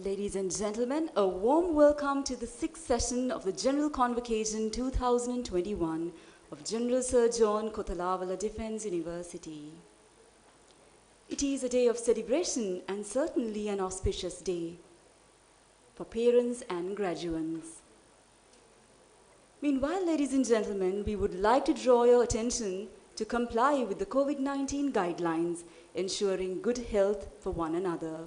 Ladies and gentlemen, a warm welcome to the 6th session of the General Convocation 2021 of General Sir John Kotelawala Defence University. It is a day of celebration and certainly an auspicious day for parents and graduates. Meanwhile, ladies and gentlemen, we would like to draw your attention to comply with the COVID-19 guidelines, ensuring good health for one another.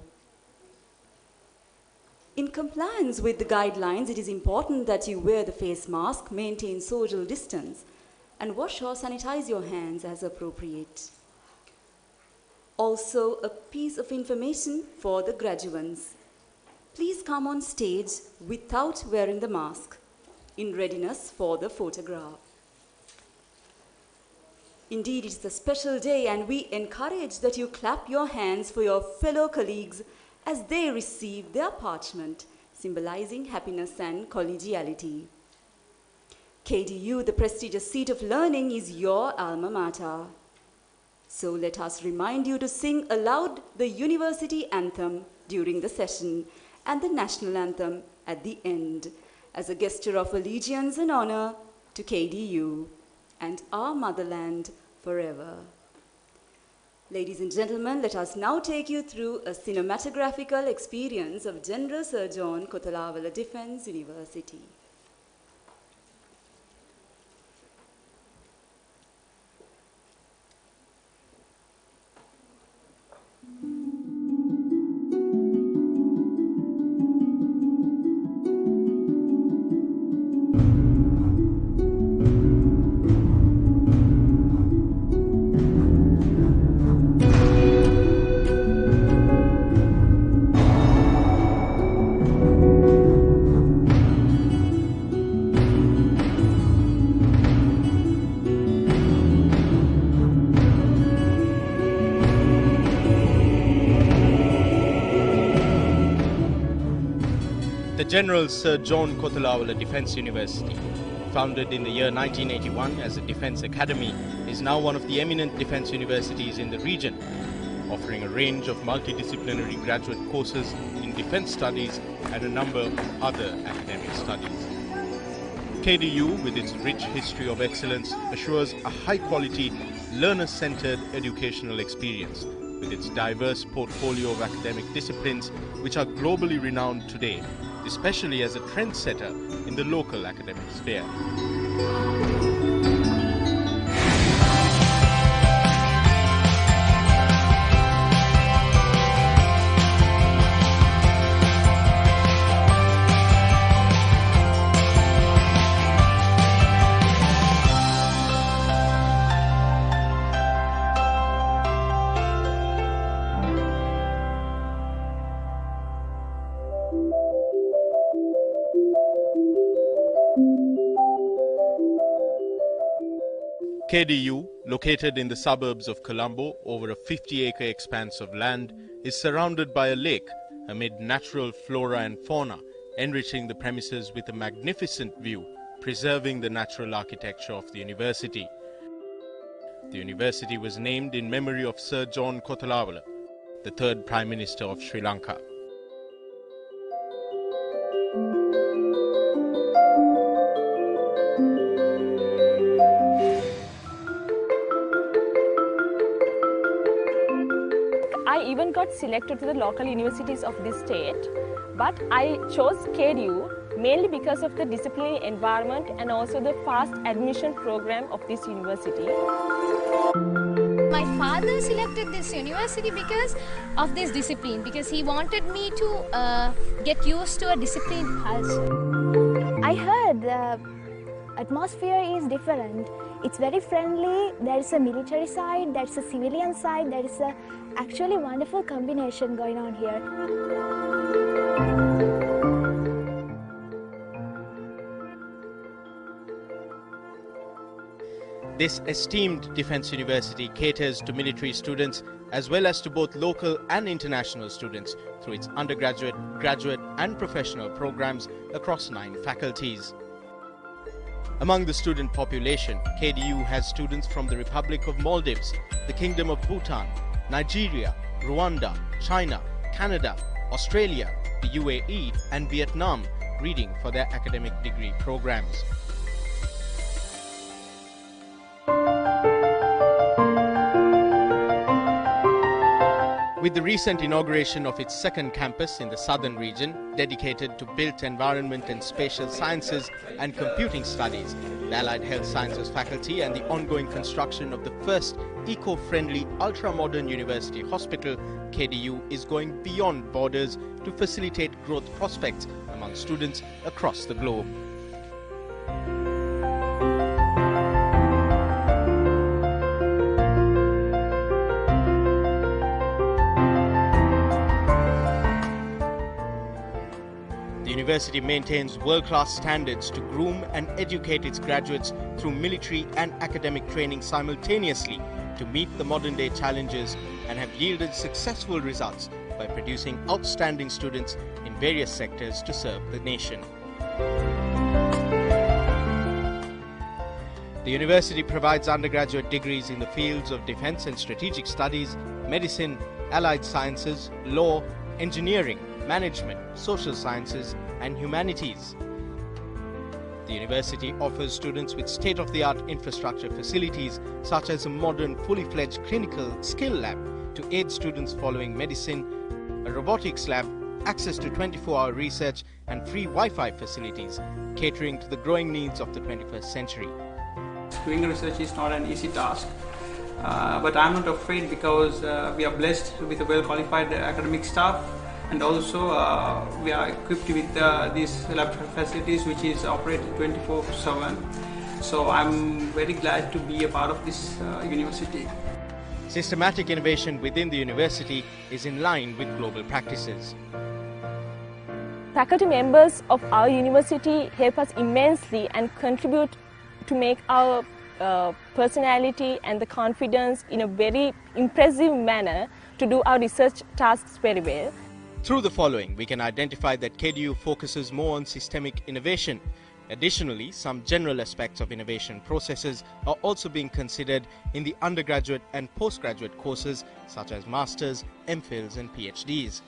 In compliance with the guidelines, it is important that you wear the face mask, maintain social distance, and wash or sanitize your hands as appropriate. Also, a piece of information for the graduates. Please come on stage without wearing the mask, in readiness for the photograph. Indeed, it's a special day, and we encourage that you clap your hands for your fellow colleagues as they receive their parchment, symbolizing happiness and collegiality. KDU, the prestigious seat of learning, is your alma mater. So let us remind you to sing aloud the university anthem during the session and the national anthem at the end, as a gesture of allegiance and honor to KDU and our motherland forever. Ladies and gentlemen, let us now take you through a cinematographical experience of General Sir John Kotelawala Defence University. The General Sir John Kotelawala Defence University, founded in the year 1981 as a defence academy, is now one of the eminent defence universities in the region, offering a range of multidisciplinary graduate courses in defence studies and a number of other academic studies. KDU, with its rich history of excellence, assures a high-quality, learner-centred educational experience with its diverse portfolio of academic disciplines which are globally renowned today, especially as a trendsetter in the local academic sphere. KDU, located in the suburbs of Colombo over a 50-acre expanse of land, is surrounded by a lake amid natural flora and fauna, enriching the premises with a magnificent view, preserving the natural architecture of the university. The university was named in memory of Sir John Kotelawala, the third Prime Minister of Sri Lanka. I even got selected to the local universities of this state, but I chose KDU mainly because of the disciplinary environment and also the fast admission program of this university. My father selected this university because of this discipline, because he wanted me to get used to a disciplined culture. I heard the atmosphere is different. It's very friendly. There is a military side, there's a civilian side, there is a actually wonderful combination going on here. This esteemed defence university caters to military students as well as to both local and international students through its undergraduate, graduate and professional programs across 9 faculties. Among the student population, KDU has students from the Republic of Maldives, the Kingdom of Bhutan, Nigeria, Rwanda, China, Canada, Australia, the UAE and Vietnam reading for their academic degree programs. With the recent inauguration of its second campus in the southern region, dedicated to built environment and spatial sciences and computing studies, the Allied Health Sciences faculty and the ongoing construction of the first eco-friendly, ultra-modern university hospital, KDU is going beyond borders to facilitate growth prospects among students across the globe. The university maintains world-class standards to groom and educate its graduates through military and academic training simultaneously to meet the modern-day challenges, and have yielded successful results by producing outstanding students in various sectors to serve the nation. The university provides undergraduate degrees in the fields of defense and strategic studies, medicine, allied sciences, law, engineering, management, social sciences, and humanities. The university offers students with state-of-the-art infrastructure facilities such as a modern, fully-fledged clinical skill lab to aid students following medicine, a robotics lab, access to 24-hour research, and free Wi-Fi facilities, catering to the growing needs of the 21st century. Doing research is not an easy task, but I'm not afraid because we are blessed with a well-qualified academic staff, and also we are equipped with these lab facilities which is operated 24/7. So I'm very glad to be a part of this university. Systematic innovation within the university is in line with global practices. Faculty members of our university help us immensely and contribute to make our personality and the confidence in a very impressive manner to do our research tasks very well. Through the following, we can identify that KDU focuses more on systemic innovation. Additionally, some general aspects of innovation processes are also being considered in the undergraduate and postgraduate courses such as Masters, MPhils and PhDs.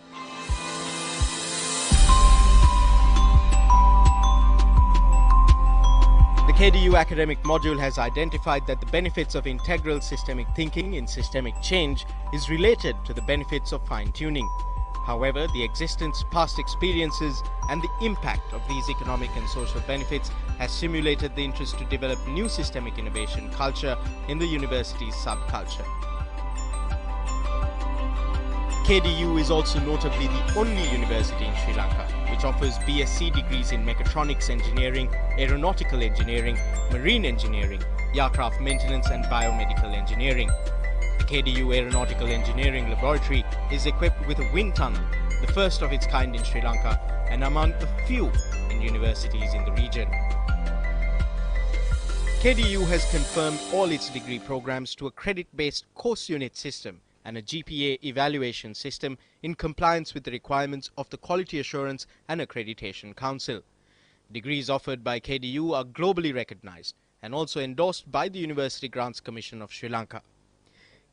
The KDU academic module has identified that the benefits of integral systemic thinking in systemic change is related to the benefits of fine-tuning. However, the existence, past experiences and the impact of these economic and social benefits has stimulated the interest to develop new systemic innovation culture in the university's subculture. KDU is also notably the only university in Sri Lanka which offers BSc degrees in mechatronics engineering, aeronautical engineering, marine engineering, aircraft maintenance and biomedical engineering. The KDU Aeronautical Engineering Laboratory is equipped with a wind tunnel, the first of its kind in Sri Lanka and among the few in universities in the region. KDU has confirmed all its degree programs to a credit-based course unit system and a GPA evaluation system in compliance with the requirements of the Quality Assurance and Accreditation Council. Degrees offered by KDU are globally recognized and also endorsed by the University Grants Commission of Sri Lanka.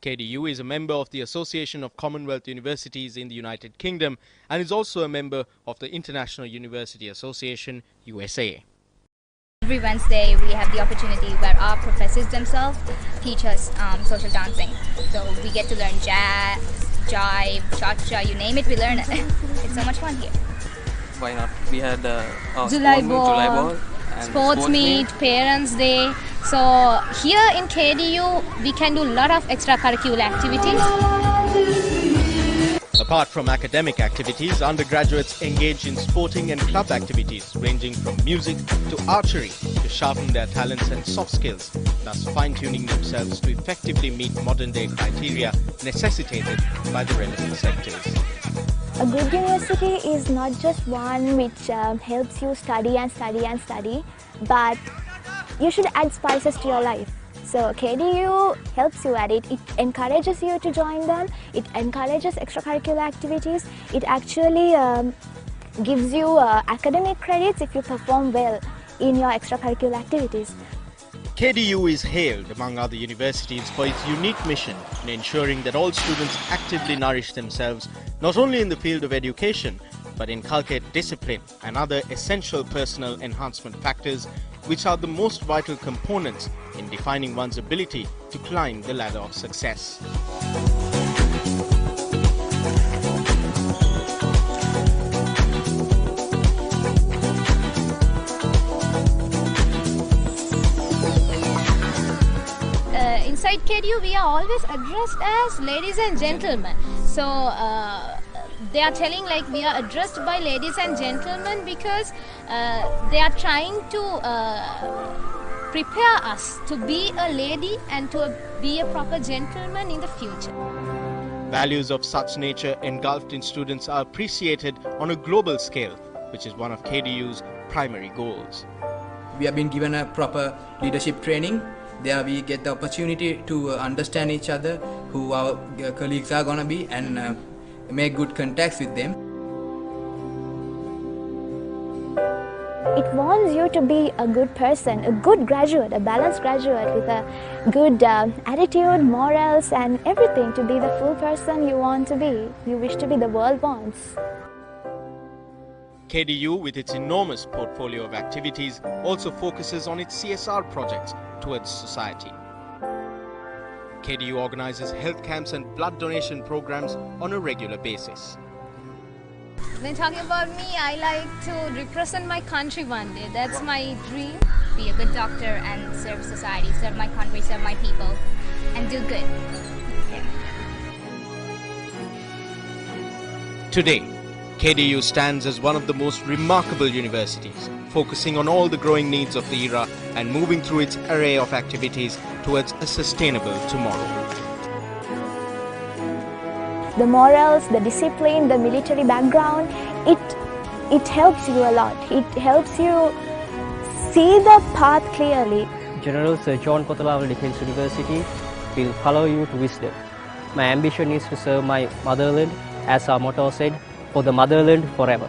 KDU is a member of the Association of Commonwealth Universities in the United Kingdom and is also a member of the International University Association, USA. Every Wednesday we have the opportunity where our professors themselves teach us social dancing. So we get to learn jazz, jive, cha-cha, you name it, we learn it. It's so much fun here. Why not? We had July Ball, sports meet, parents day. So here in KDU we can do a lot of extracurricular activities. Apart from academic activities, undergraduates engage in sporting and club activities ranging from music to archery to sharpen their talents and soft skills, thus fine-tuning themselves to effectively meet modern-day criteria necessitated by the relevant sectors. A good university is not just one which helps you study and study and study, but you should add spices to your life. So KDU helps you at it. It encourages you to join them. It encourages extracurricular activities. It actually gives you academic credits if you perform well in your extracurricular activities. KDU is hailed among other universities for its unique mission in ensuring that all students actively nourish themselves not only in the field of education but inculcate discipline and other essential personal enhancement factors which are the most vital components in defining one's ability to climb the ladder of success. Inside KDU, we are always addressed as ladies and gentlemen. So they are telling like we are addressed by ladies and gentlemen because they are trying to prepare us to be a lady and to be a proper gentleman in the future. Values of such nature engulfed in students are appreciated on a global scale, which is one of KDU's primary goals. We have been given a proper leadership training. There we get the opportunity to understand each other, who our colleagues are going to be, and make good contacts with them. It wants you to be a good person, a good graduate, a balanced graduate with a good attitude, morals and everything to be the full person you want to be, you wish to be, the world wants. KDU, with its enormous portfolio of activities, also focuses on its CSR projects towards society. KDU organizes health camps and blood donation programs on a regular basis. When talking about me, I like to represent my country one day. That's my dream. Be a good doctor and serve society, serve my country, serve my people, and do good. Yeah. Today, KDU stands as one of the most remarkable universities, focusing on all the growing needs of the era and moving through its array of activities towards a sustainable tomorrow. The morals, the discipline, the military background, it helps you a lot. It helps you see the path clearly. General Sir John Kotelawala Defence University will follow you to wisdom. My ambition is to serve my motherland, as our motto said, for the motherland forever.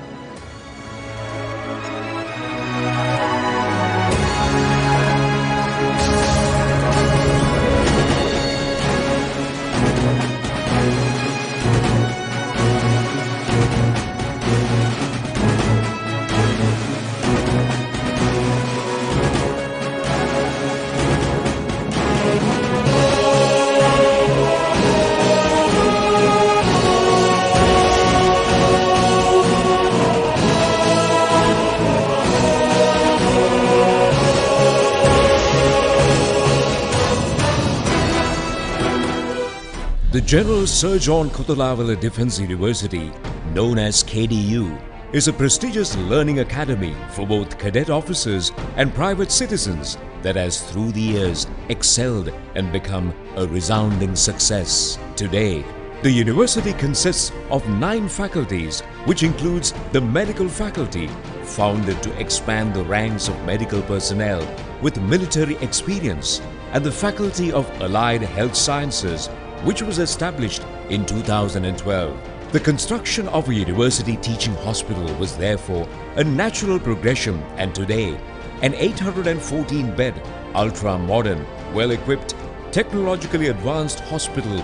The General Sir John Kotelawala Defence University, known as KDU, is a prestigious learning academy for both cadet officers and private citizens that has through the years excelled and become a resounding success. Today, the university consists of 9 faculties, which includes the medical faculty, founded to expand the ranks of medical personnel with military experience, and the Faculty of Allied Health Sciences, which was established in 2012. The construction of a university teaching hospital was therefore a natural progression, and today an 814-bed, ultra-modern, well-equipped, technologically advanced hospital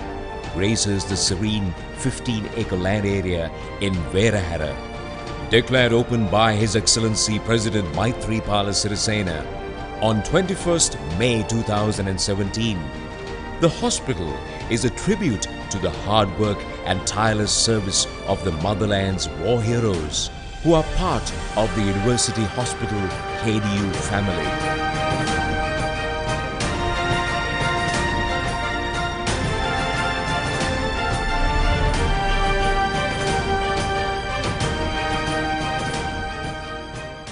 graces the serene 15-acre land area in Verahara. Declared open by His Excellency President Maithripala Sirisena on 21st May 2017, the hospital is a tribute to the hard work and tireless service of the motherland's war heroes who are part of the University Hospital KDU family.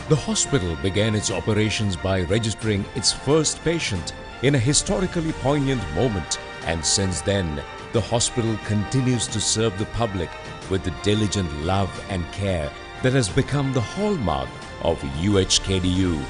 The hospital began its operations by registering its first patient in a historically poignant moment, and since then, the hospital continues to serve the public with the diligent love and care that has become the hallmark of UHKDU.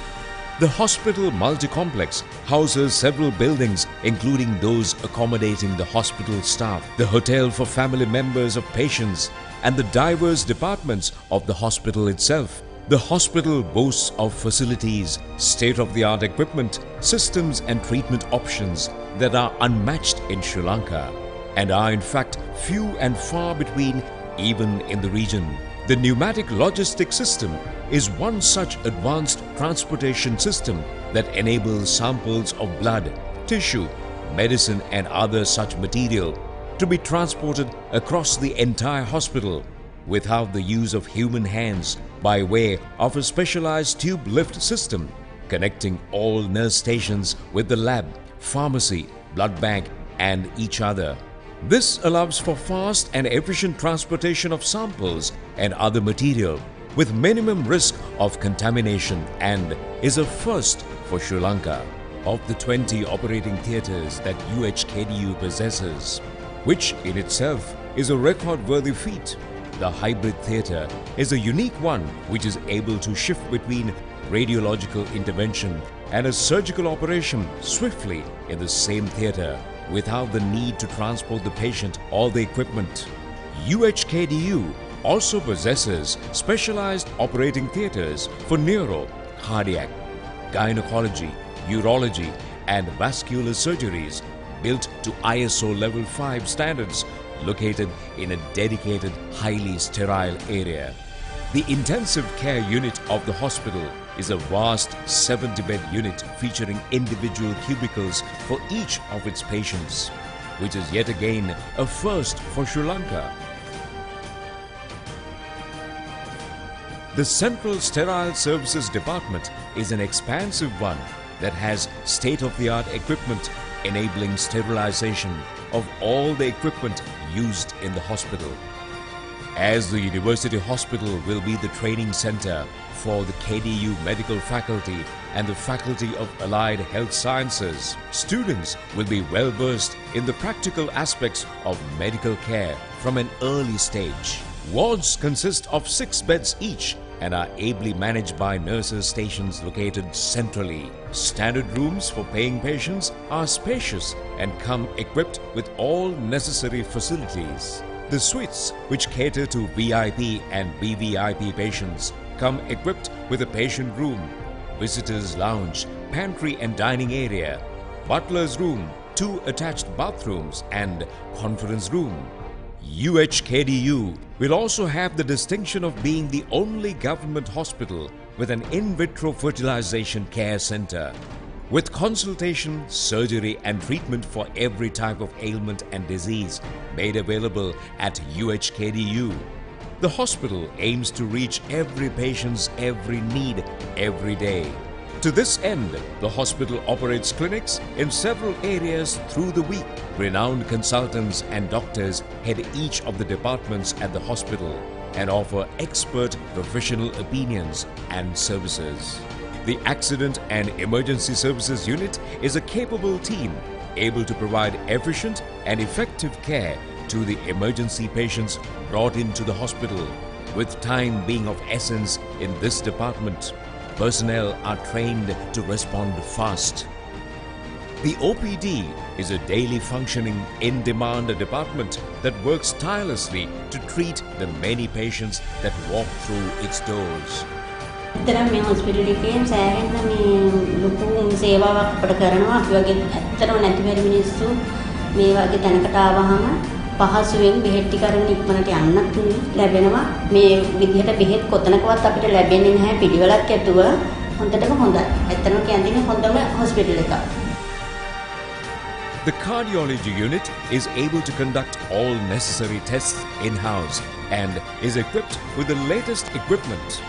The hospital multi-complex houses several buildings, including those accommodating the hospital staff, the hotel for family members of patients, and the diverse departments of the hospital itself. The hospital boasts of facilities, state-of-the-art equipment, systems and treatment options that are unmatched in Sri Lanka and are in fact few and far between even in the region. The pneumatic logistics system is one such advanced transportation system that enables samples of blood, tissue, medicine and other such material to be transported across the entire hospital without the use of human hands by way of a specialized tube lift system connecting all nurse stations with the lab, pharmacy, blood bank and each other. This allows for fast and efficient transportation of samples and other material with minimum risk of contamination and is a first for Sri Lanka. Of the 20 operating theatres that UHKDU possesses, which in itself is a record-worthy feat, the hybrid theatre is a unique one which is able to shift between radiological intervention and a surgical operation swiftly in the same theatre without the need to transport the patient or the equipment. UHKDU also possesses specialized operating theatres for neuro, cardiac, gynecology, urology and vascular surgeries built to ISO level 5 standards located in a dedicated highly sterile area. The intensive care unit of the hospital is a vast 70-bed unit featuring individual cubicles for each of its patients, which is yet again a first for Sri Lanka. The Central Sterile Services Department is an expansive one that has state-of-the-art equipment enabling sterilization of all the equipment used in the hospital. As the University Hospital will be the training center for the KDU Medical Faculty and the Faculty of Allied Health Sciences, students will be well versed in the practical aspects of medical care from an early stage. Wards consist of 6 beds each and are ably managed by nurses stations located centrally. Standard rooms for paying patients are spacious and come equipped with all necessary facilities. The suites, which cater to VIP and VVIP patients, come equipped with a patient room, visitors lounge, pantry and dining area, butler's room, 2 attached bathrooms and conference room. UHKDU will also have the distinction of being the only government hospital with an in vitro fertilization care center. With consultation, surgery and treatment for every type of ailment and disease made available at UHKDU, the hospital aims to reach every patient's every need every day. To this end, the hospital operates clinics in several areas through the week. Renowned consultants and doctors head each of the departments at the hospital and offer expert professional opinions and services. The Accident and Emergency Services Unit is a capable team able to provide efficient and effective care to the emergency patients brought into the hospital, with time being of essence in this department. Personnel are trained to respond fast. The OPD is a daily functioning, in-demand department that works tirelessly to treat the many patients that walk through its doors. ඇත්තටම මේ hospital එකේ සෑහෙන මේ ලොකු සේවාවක් අපිට කරනවා. අපි වගේ ඇත්තටම නැති බැරි මිනිස්සු මේ වගේ තැනකට ආවහම පහසුවෙන් බෙහෙත් ටික අරගෙන ඉක්මනට යන්නත් ලැබෙනවා. මේ විදිහට බෙහෙත් කොතනකවත් අපිට ලැබෙන්නේ නැහැ පිළිවෙලක් ඇතුව. හොඳටම හොඳයි. ඇත්තටම කියන්නේ හොඳම හොස්පිටල් එකක්. The cardiology unit is able to conduct all necessary tests in-house and is equipped with the latest equipment.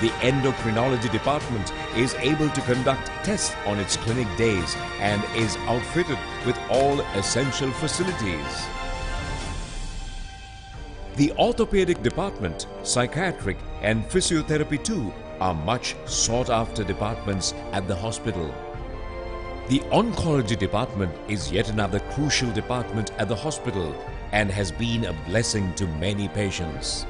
The endocrinology department is able to conduct tests on its clinic days and is outfitted with all essential facilities. The orthopedic department, psychiatric and physiotherapy too are much sought after departments at the hospital. The oncology department is yet another crucial department at the hospital and has been a blessing to many patients.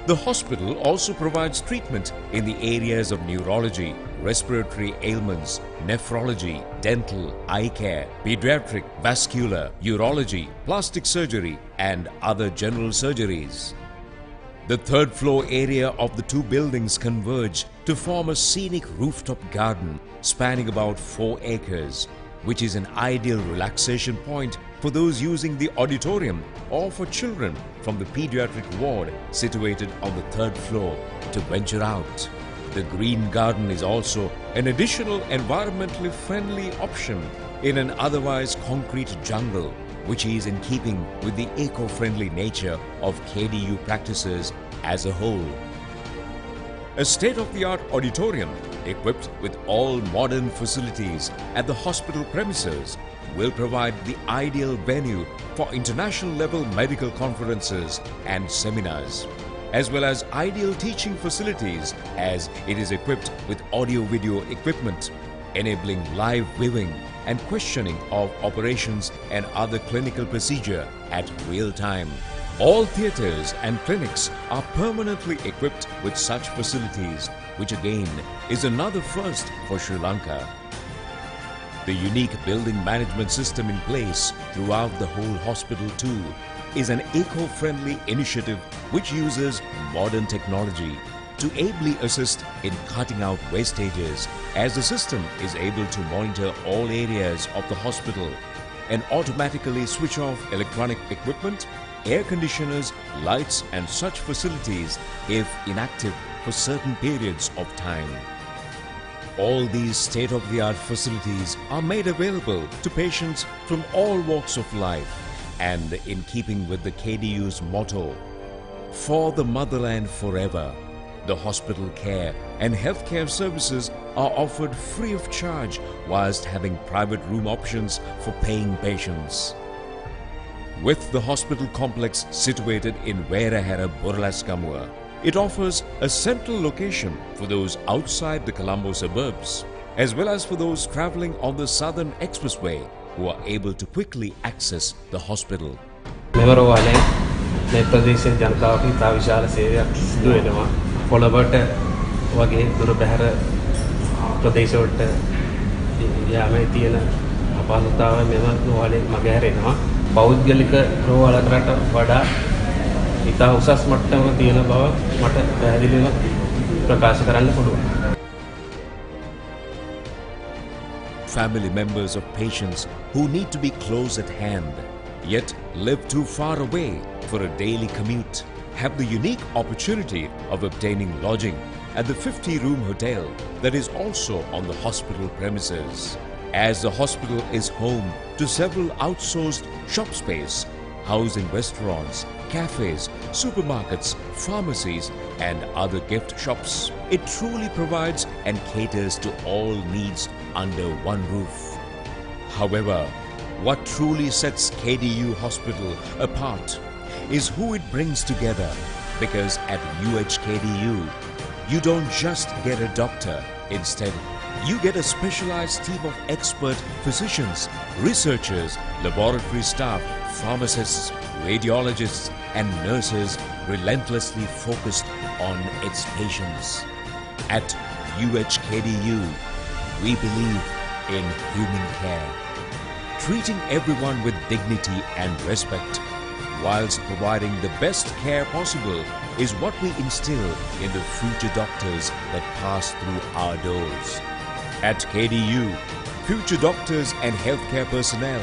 The hospital also provides treatment in the areas of neurology, respiratory ailments, nephrology, dental, eye care, pediatric, vascular, urology, plastic surgery and other general surgeries. The third floor area of the 2 buildings converge to form a scenic rooftop garden spanning about 4 acres, which is an ideal relaxation point for those using the auditorium or for children from the pediatric ward situated on the 3rd floor to venture out. The Green Garden is also an additional environmentally friendly option in an otherwise concrete jungle, which is in keeping with the eco-friendly nature of KDU practices as a whole. A state-of-the-art auditorium equipped with all modern facilities at the hospital premises will provide the ideal venue for international level medical conferences and seminars, as well as ideal teaching facilities as it is equipped with audio-video equipment, enabling live viewing and questioning of operations and other clinical procedure at real time. All theatres and clinics are permanently equipped with such facilities, which again is another first for Sri Lanka. The unique building management system in place throughout the whole hospital too is an eco-friendly initiative which uses modern technology to ably assist in cutting out wastages, as the system is able to monitor all areas of the hospital and automatically switch off electronic equipment, air conditioners, lights and such facilities if inactive for certain periods of time. All these state-of-the-art facilities are made available to patients from all walks of life, and in keeping with the KDU's motto, "For the Motherland Forever," the hospital care and healthcare services are offered free of charge whilst having private room options for paying patients. With the hospital complex situated in Werahera Borlaskamua, it offers a central location for those outside the Colombo suburbs, as well as for those travelling on the Southern Expressway who are able to quickly access the hospital. මෙවරවාලේ මේ ප්‍රදේශයේ ජනතාවට ඉතා විශාල සේවයක් සිදු වෙනවා. පොළවට වගේ දුර බැහැර ප්‍රදේශවලට යාමේ තියෙන අපහසුතාව මෙම රෝහලේ මගහැරෙනවා. පෞද්ගලික රෝහලකට වඩා ඉතා උසස් මට්ටමක තියෙන බව මට පැහැදිලිව ප්‍රකාශ කරන්න පුළුවන්. Family members of patients who need to be close at hand, yet live too far away for a daily commute, have the unique opportunity of obtaining lodging at the 50-room hotel that is also on the hospital premises. As the hospital is home to several outsourced shop space, housing restaurants, cafes, supermarkets, pharmacies and other gift shops, it truly provides and caters to all needs under one roof. However, what truly sets KDU Hospital apart is who it brings together, because at UHKDU, you don't just get a doctor, instead you get a specialized team of expert physicians, researchers, laboratory staff, pharmacists, radiologists and nurses relentlessly focused on its patients. At UHKDU, we believe in human care, treating everyone with dignity and respect, whilst providing the best care possible is what we instill in the future doctors that pass through our doors. At KDU, future doctors and healthcare personnel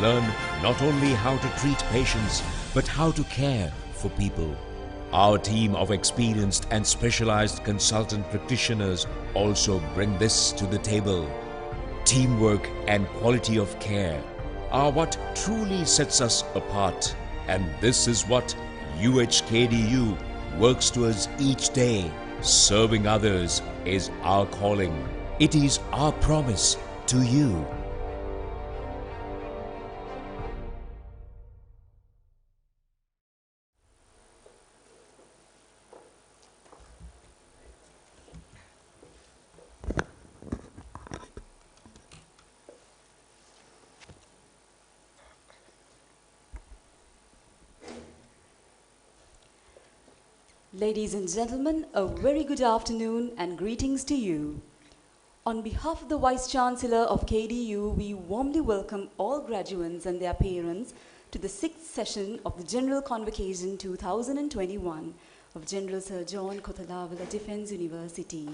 learn not only how to treat patients, but how to care for people. Our team of experienced and specialized consultant practitioners also bring this to the table. Teamwork and quality of care are what truly sets us apart, and this is what UHKDU works towards each day. Serving others is our calling. It is our promise to you. Ladies and gentlemen, a very good afternoon and greetings to you. On behalf of the Vice Chancellor of KDU, we warmly welcome all graduates and their parents to the 6th session of the General Convocation 2021 of General Sir John Kotelawala Defence University.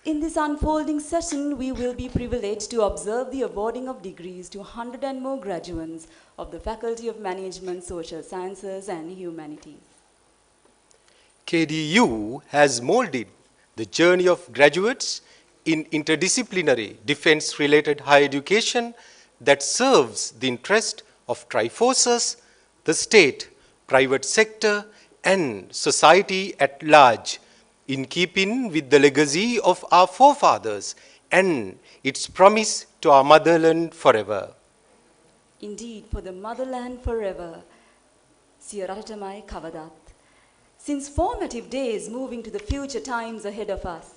In this unfolding session, we will be privileged to observe the awarding of degrees to 100 and more graduates of the Faculty of Management, Social Sciences and Humanities. KDU has molded the journey of graduates in interdisciplinary defense-related higher education that serves the interest of triforces, the state, private sector, and society at large, in keeping with the legacy of our forefathers and its promise to our motherland forever. Indeed, for the motherland forever, Siyaratamai Kavadat. Since formative days moving to the future times ahead of us,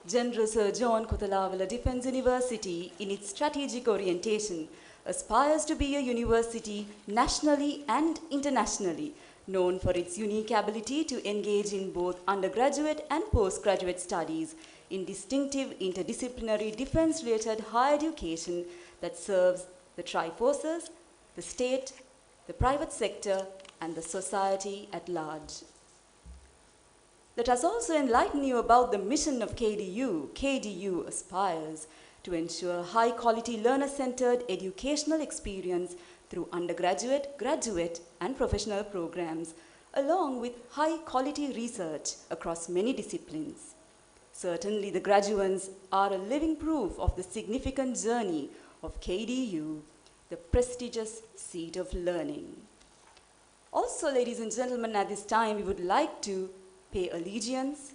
General Sir John Kotelawala Defence University, in its strategic orientation, aspires to be a university nationally and internationally known for its unique ability to engage in both undergraduate and postgraduate studies in distinctive interdisciplinary defense-related higher education that serves the triforces, the state, the private sector, and the society at large. Let us also enlighten you about the mission of KDU. KDU aspires to ensure high-quality learner-centered educational experience through undergraduate, graduate, and professional programs, along with high-quality research across many disciplines. Certainly, the graduates are a living proof of the significant journey of KDU, the prestigious seat of learning. Also, ladies and gentlemen, at this time, we would like to pay allegiance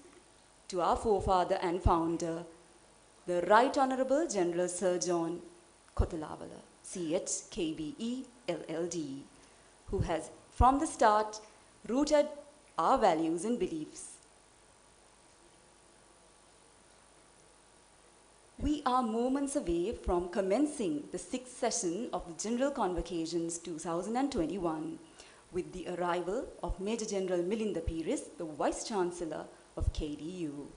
to our forefather and founder, the Right Honorable General Sir John Kotelawala, CHKBE LLD, who has from the start rooted our values and beliefs. We are moments away from commencing the 6th session of the General Convocations 2021 with the arrival of Major General Milinda Pires, the Vice Chancellor of KDU.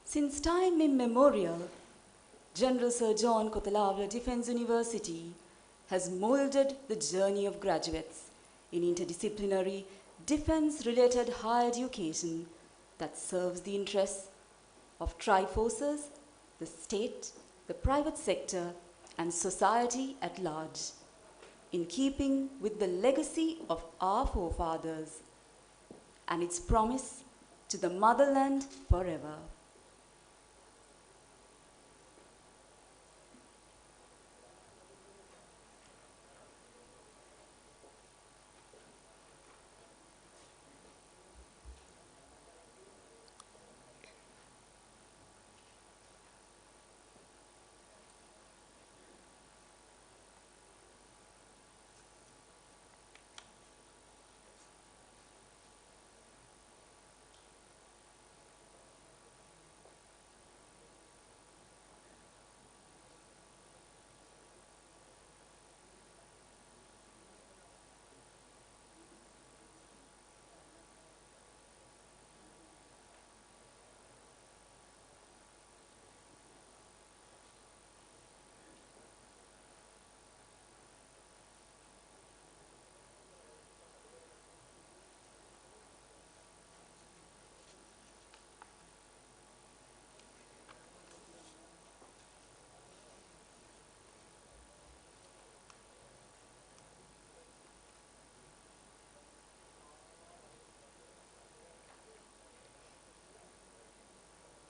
Since time immemorial, General Sir John Kotelawala Defence University has molded the journey of graduates in interdisciplinary defence-related higher education that serves the interests of triforces, the state, the private sector, and society at large, in keeping with the legacy of our forefathers and its promise to the motherland forever.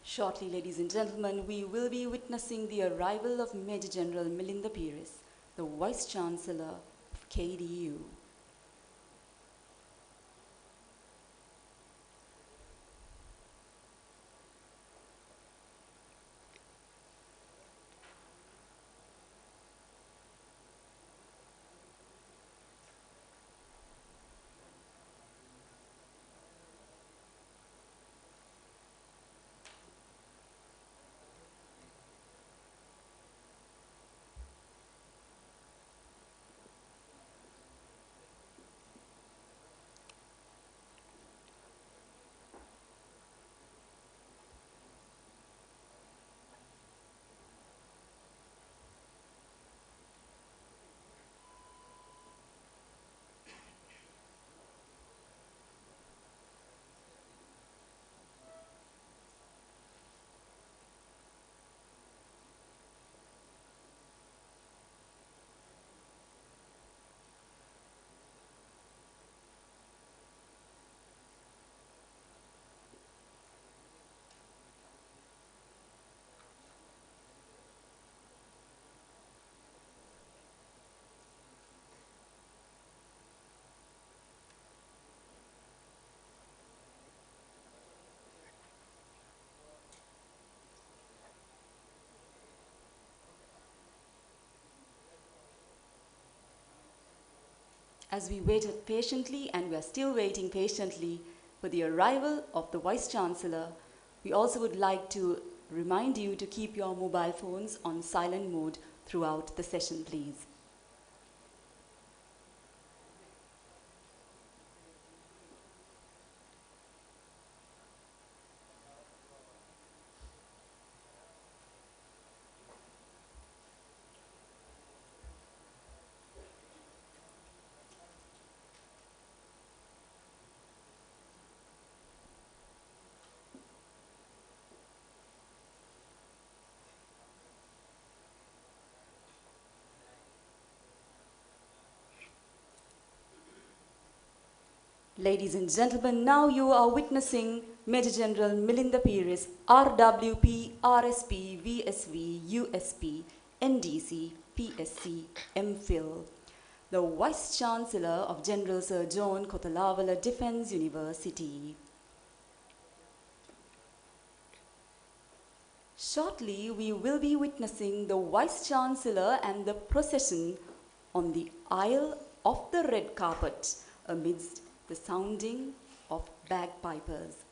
Shortly, ladies and gentlemen, we will be witnessing the arrival of Major General Milinda Pires, the Vice Chancellor of KDU. As we waited patiently, and we are still waiting patiently for the arrival of the Vice Chancellor, we also would like to remind you to keep your mobile phones on silent mode throughout the session, please. Ladies and gentlemen, now you are witnessing Major General Milinda Pires, RWP, RSP, VSV, USP, NDC, PSC, MPhil, the Vice Chancellor of General Sir John Kotelawala Defence University. Shortly, we will be witnessing the Vice Chancellor and the procession on the aisle of the red carpet amidst the sounding of bagpipers.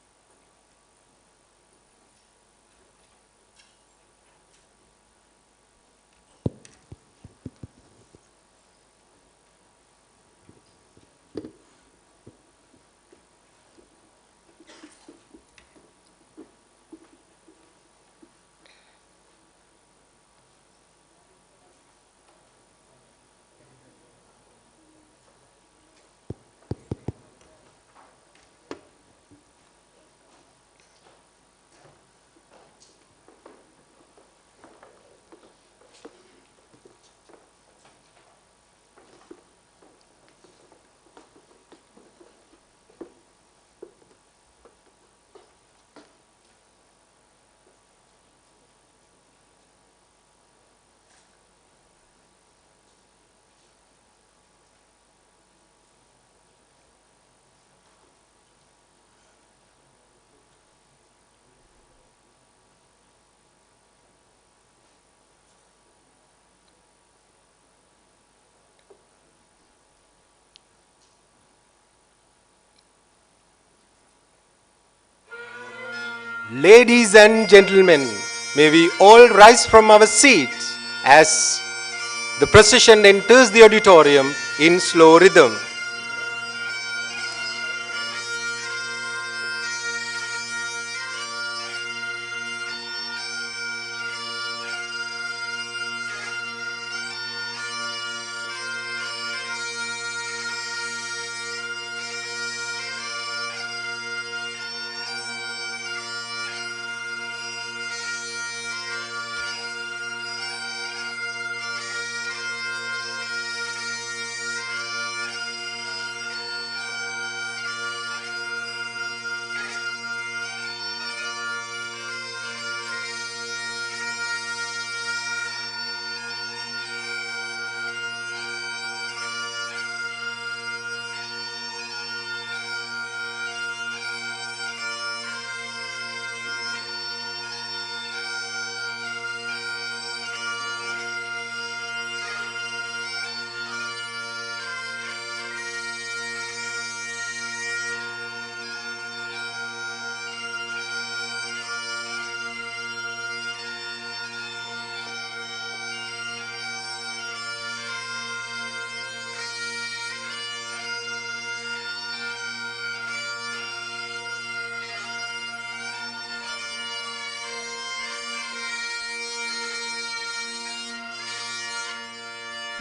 Ladies and gentlemen, may we all rise from our seats as the procession enters the auditorium in slow rhythm.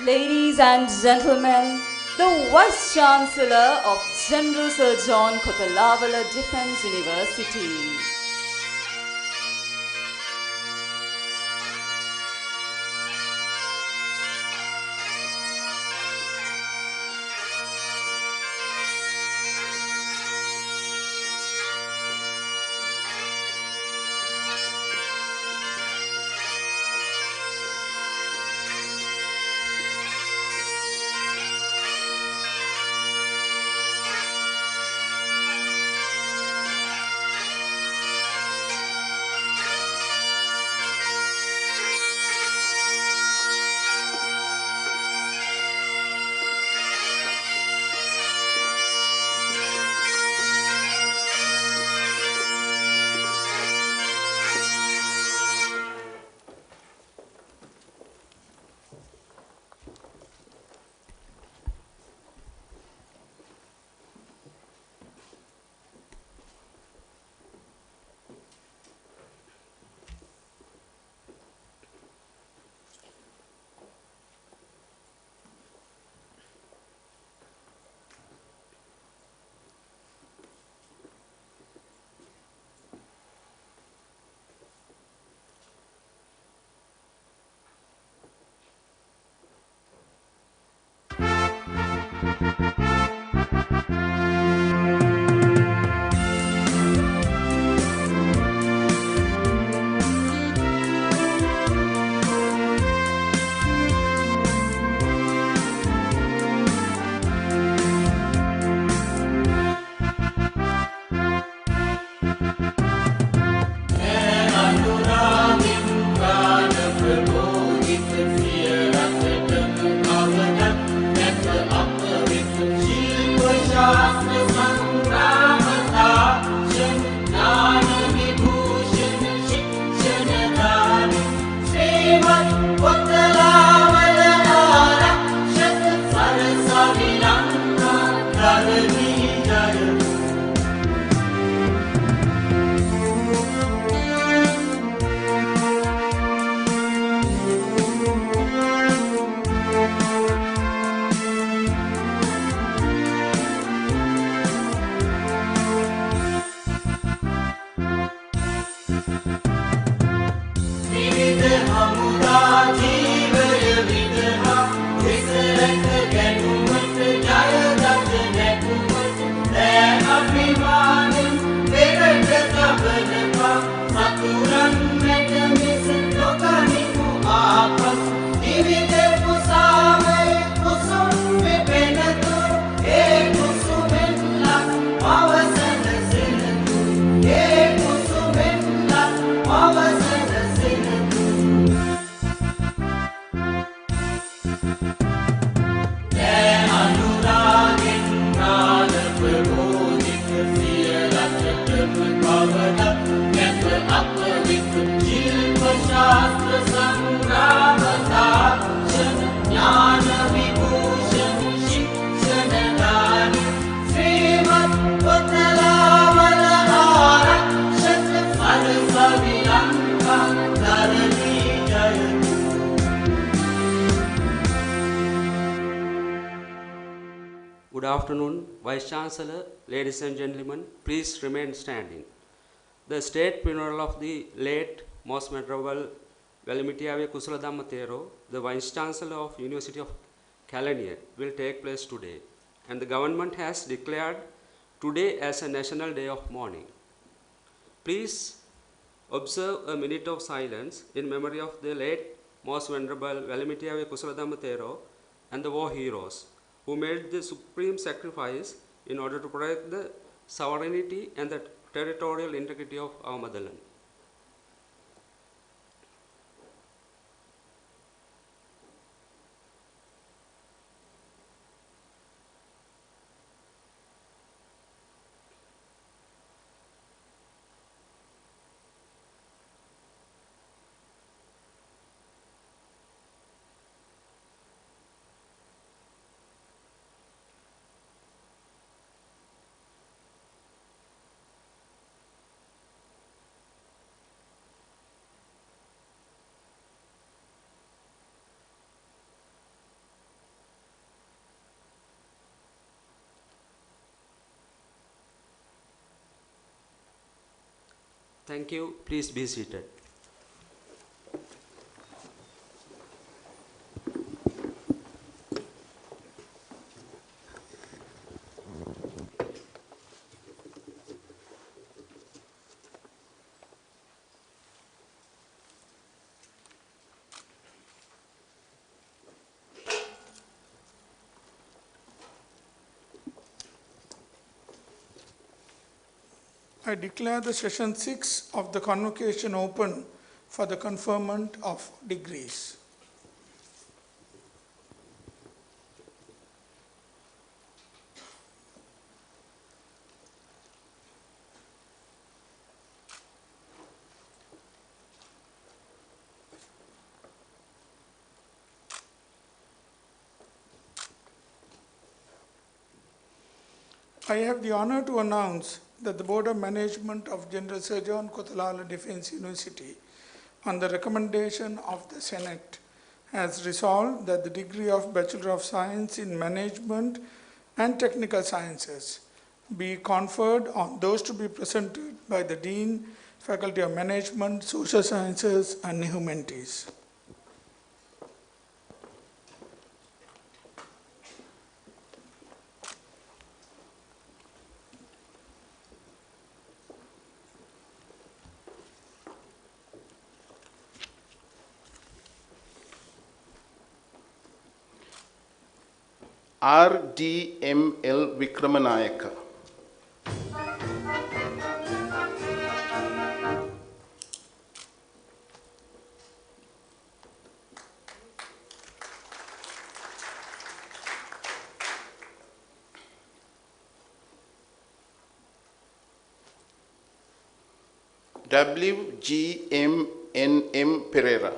Ladies and gentlemen, the Vice Chancellor of General Sir John Kotelawala Defence University. Good afternoon, Vice Chancellor, ladies and gentlemen, please remain standing. The state funeral of the late Most Venerable Velimitiave Kusaladhamma Thero, the Vice Chancellor of University of Kelaniya, will take place today, and the government has declared today as a national day of mourning. Please observe a minute of silence in memory of the late Most Venerable Velimitiave Kusaladhamma Thero and the war heroes who made the supreme sacrifice in order to protect the sovereignty and the territorial integrity of our motherland. Thank you. Please be seated. I declare the session 6 of the convocation open for the conferment of degrees. I have the honor to announce that the Board of Management of General Sir John Kotelawala Defence University, on the recommendation of the Senate, has resolved that the degree of Bachelor of Science in Management and Technical Sciences be conferred on those to be presented by the Dean, Faculty of Management, Social Sciences and Humanities. RDML Vikramanayaka. WGMNM Pereira.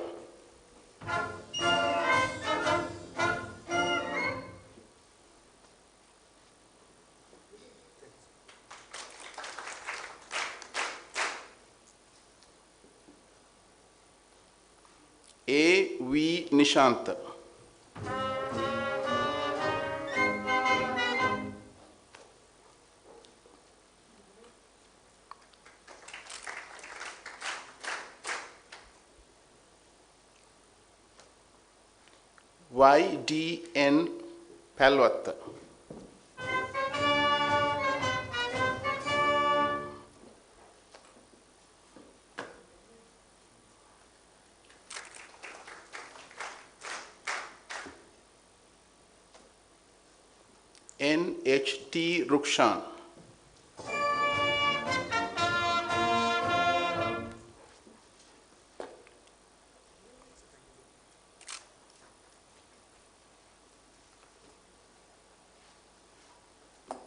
A.V. Nishanta. Y.D.N. Palwatta. N.H.T. Rukshan.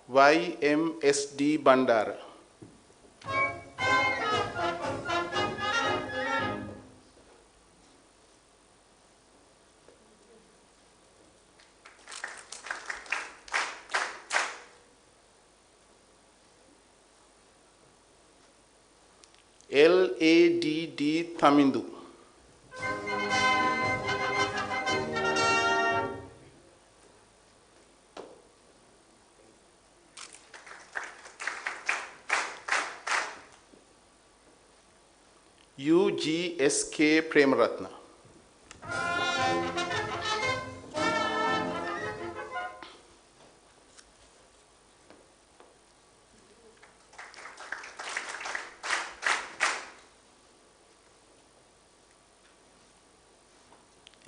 Y.M.S.D. Bandara. L.A.D.D. Thamindu. U.G.S.K. Premaratna.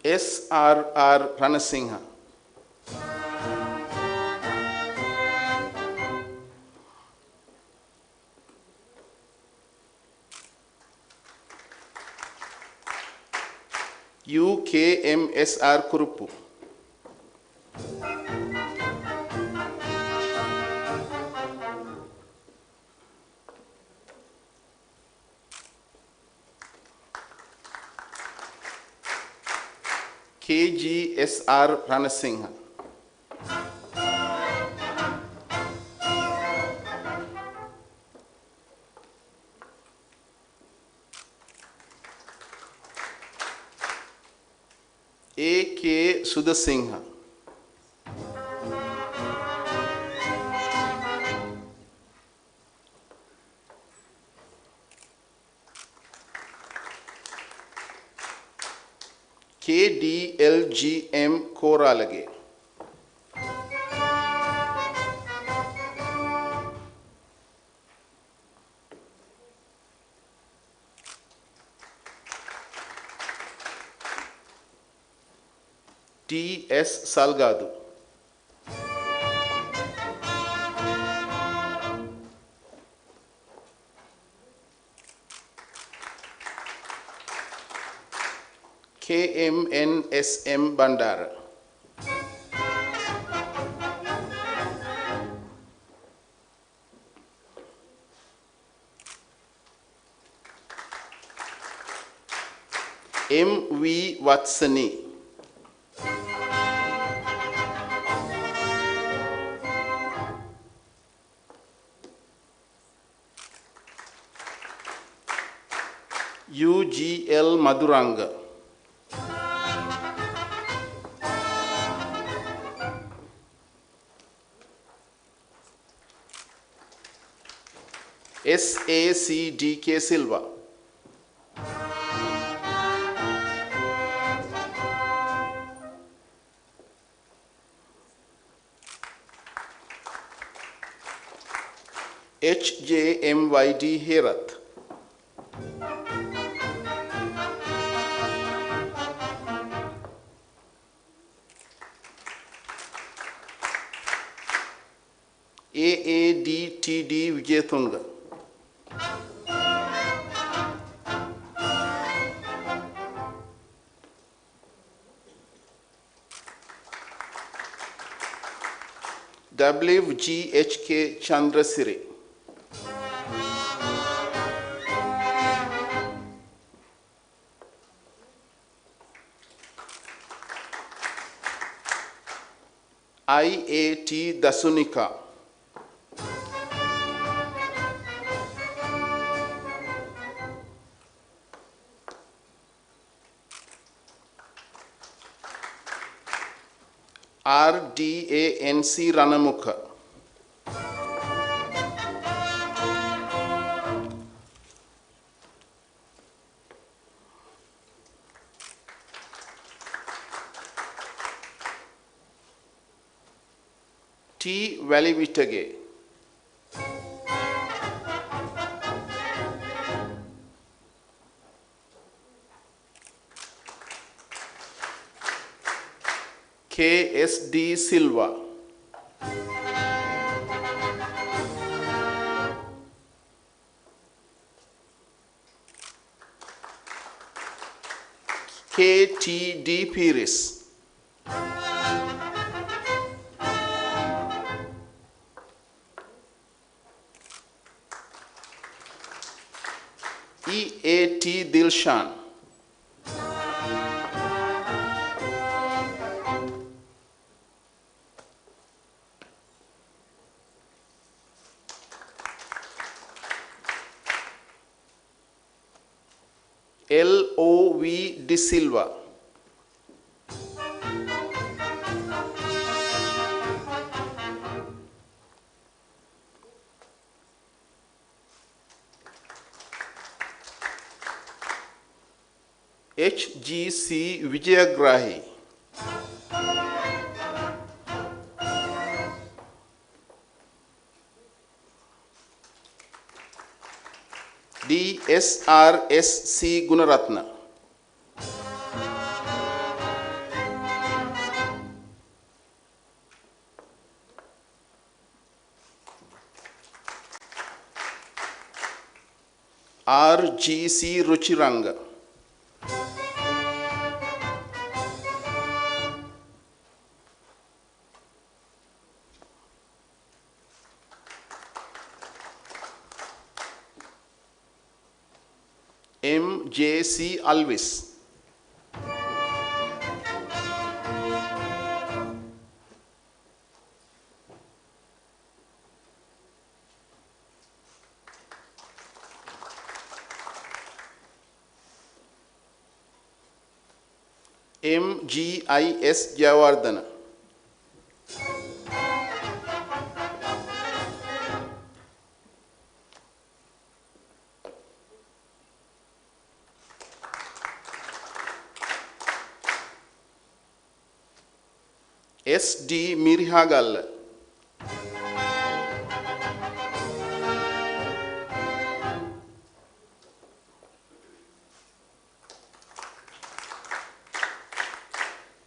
S.R.R. Ranasingha. U.K.M.S.R. Kurupu. K.G.S.R. Ranasingha. A.K. Sudasingha. KDLGM Koralage. TS Salgado. KMNSM Bandara. MV Vatsani. UGL Maduranga. SACDK Silva. HJMYD Herath. AADTD Vijayatunga. WGHK Chandrasiri. IAT Dasunika. RDANC Ranamukha. T. Valivitage. KSD Silva. KTD Piris. EAT Dilshan. LOV De Silva. HGC Vijayagrahi. DSRSC Gunaratna. RGC Ruchiranga. MJC Alvis. MGIS Jayawardana. SD Mirihagalla.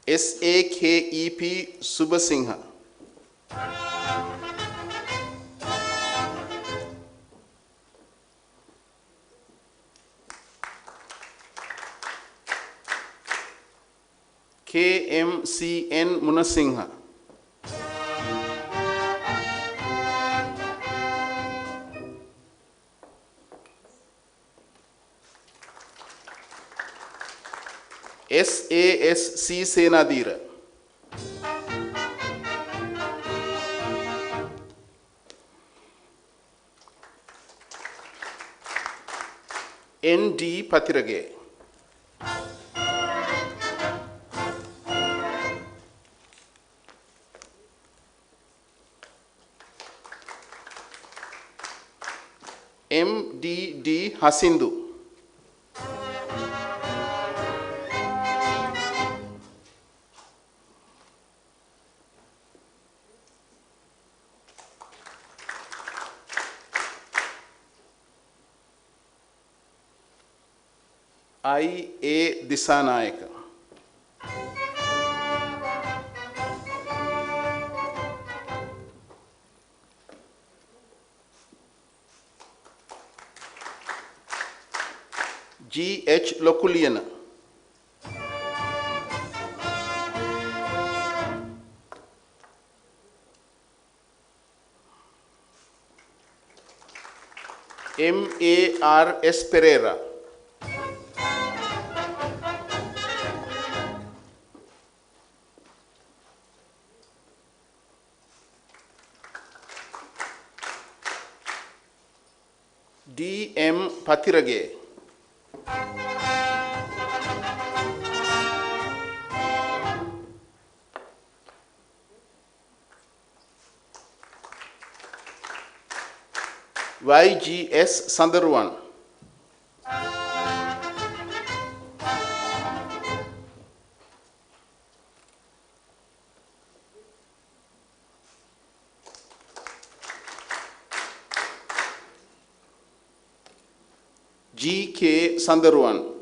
SAKEP Subasingha. KMCN Munasingha. SASC Senadira. ND Patirage. MDD Hasindu. IA Disanayaka. GH Lokuliana. MARS Pereira. DM Patirage. YGS Sandarwan. GK Sandarwan.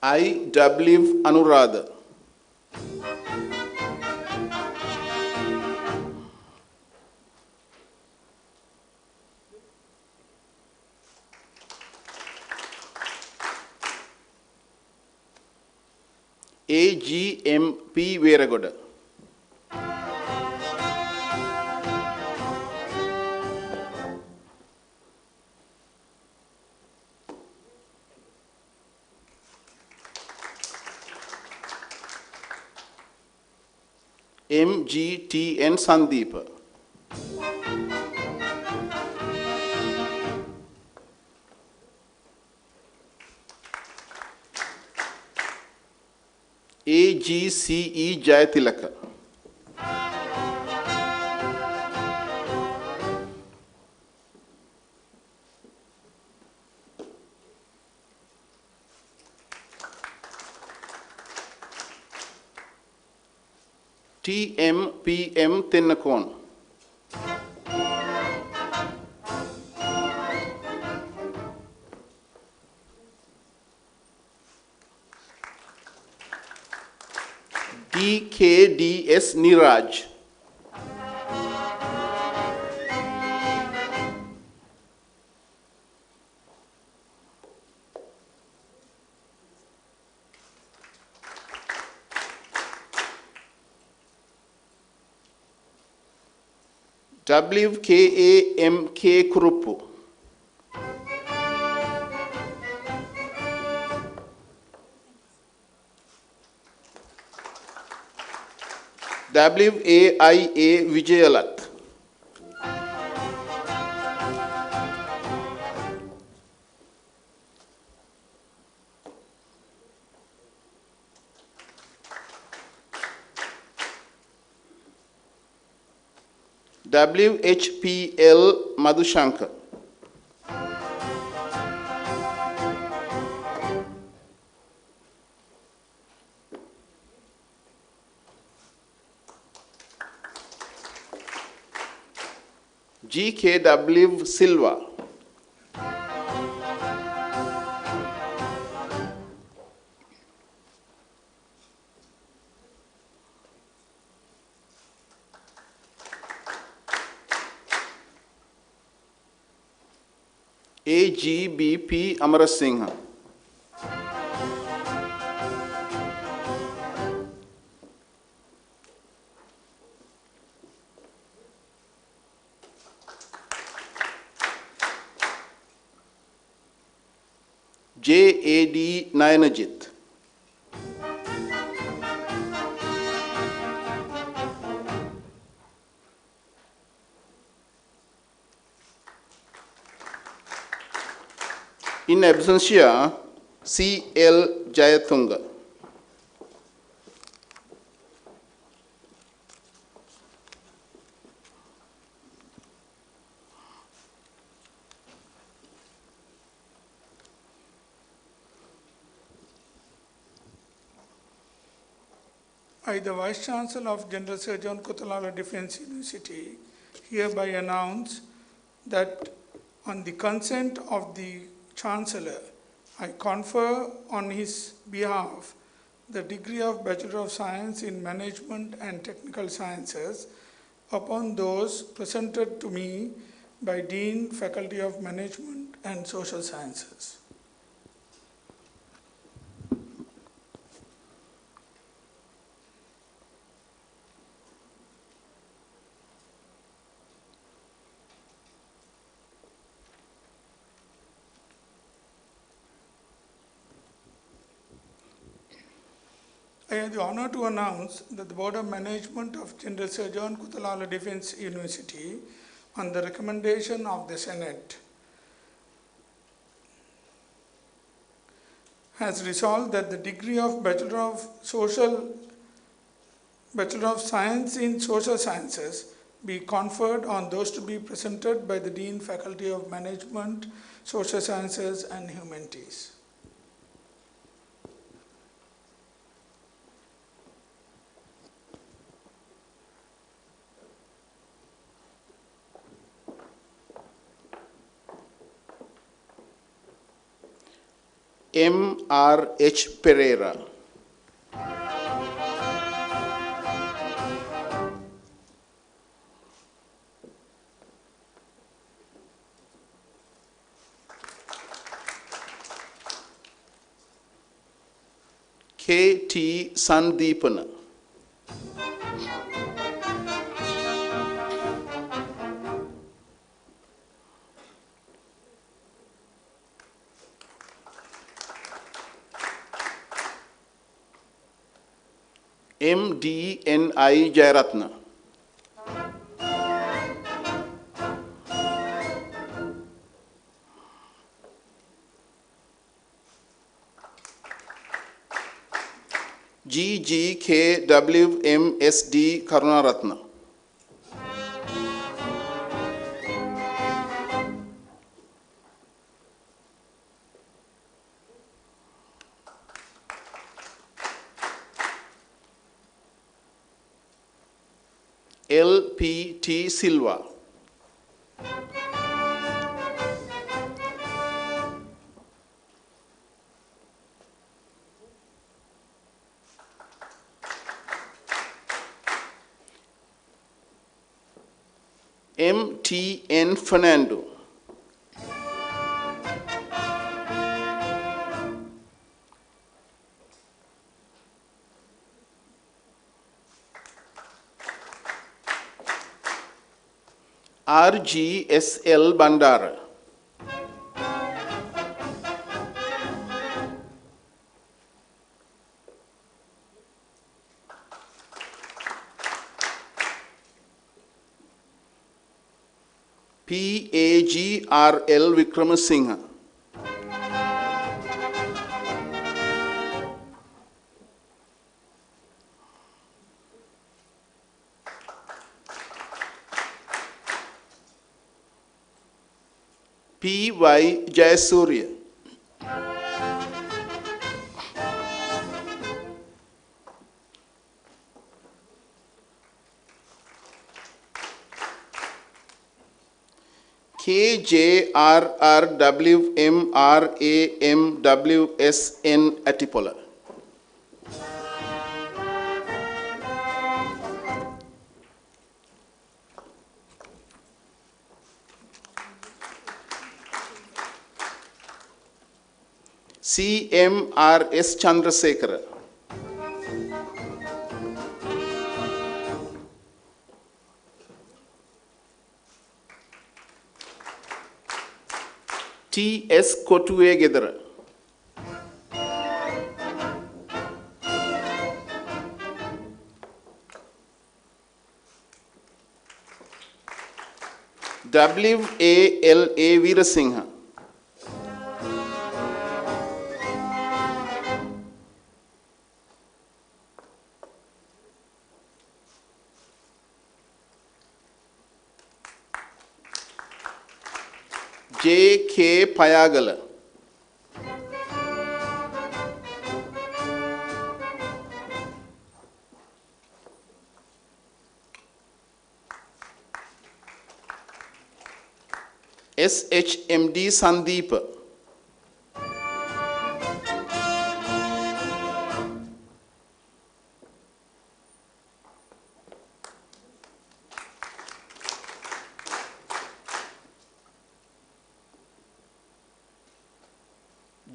IW Anuradha. AGMP Veragoda. MGTN Sandeepa. AGCE Jayatilaka. TMPM Tinnakon. DKDS Niraj. WKAMK Kurupu. WAIA Vijayalat. WHPL Madhushankar. GKW Silva. AGBP Amarasinghe. JAD Nayanajit. In absentia, CL Jayatunga. I, the Vice Chancellor of General Sir John Kotelawala Defence University, hereby announce that on the consent of the Chancellor, I confer on his behalf the degree of Bachelor of Science in Management and Technical Sciences upon those presented to me by Dean, Faculty of Management and Social Sciences. I have the honor to announce that the Board of Management of General Sir John Kotelawala Defence University, on the recommendation of the Senate, has resolved that the degree of Bachelor of Science in Social Sciences be conferred on those to be presented by the Dean, Faculty of Management, Social Sciences and Humanities. MRH Pereira. KT Sandeepana. MDNI Jayaratna. GGKWMSD Karunaratna. LPT Silva. MTN Fernando. RGSL Bandara. PAGRL Vikramasinghe. P.Y. Jayasurya. KJRRWMRAMWSN Atipola. CMRS Chandrasekhara. T.S. Kotue Gedara. W.A.L.A. Veerasinghe. J.K. Payagala. SHMD Sandeepa.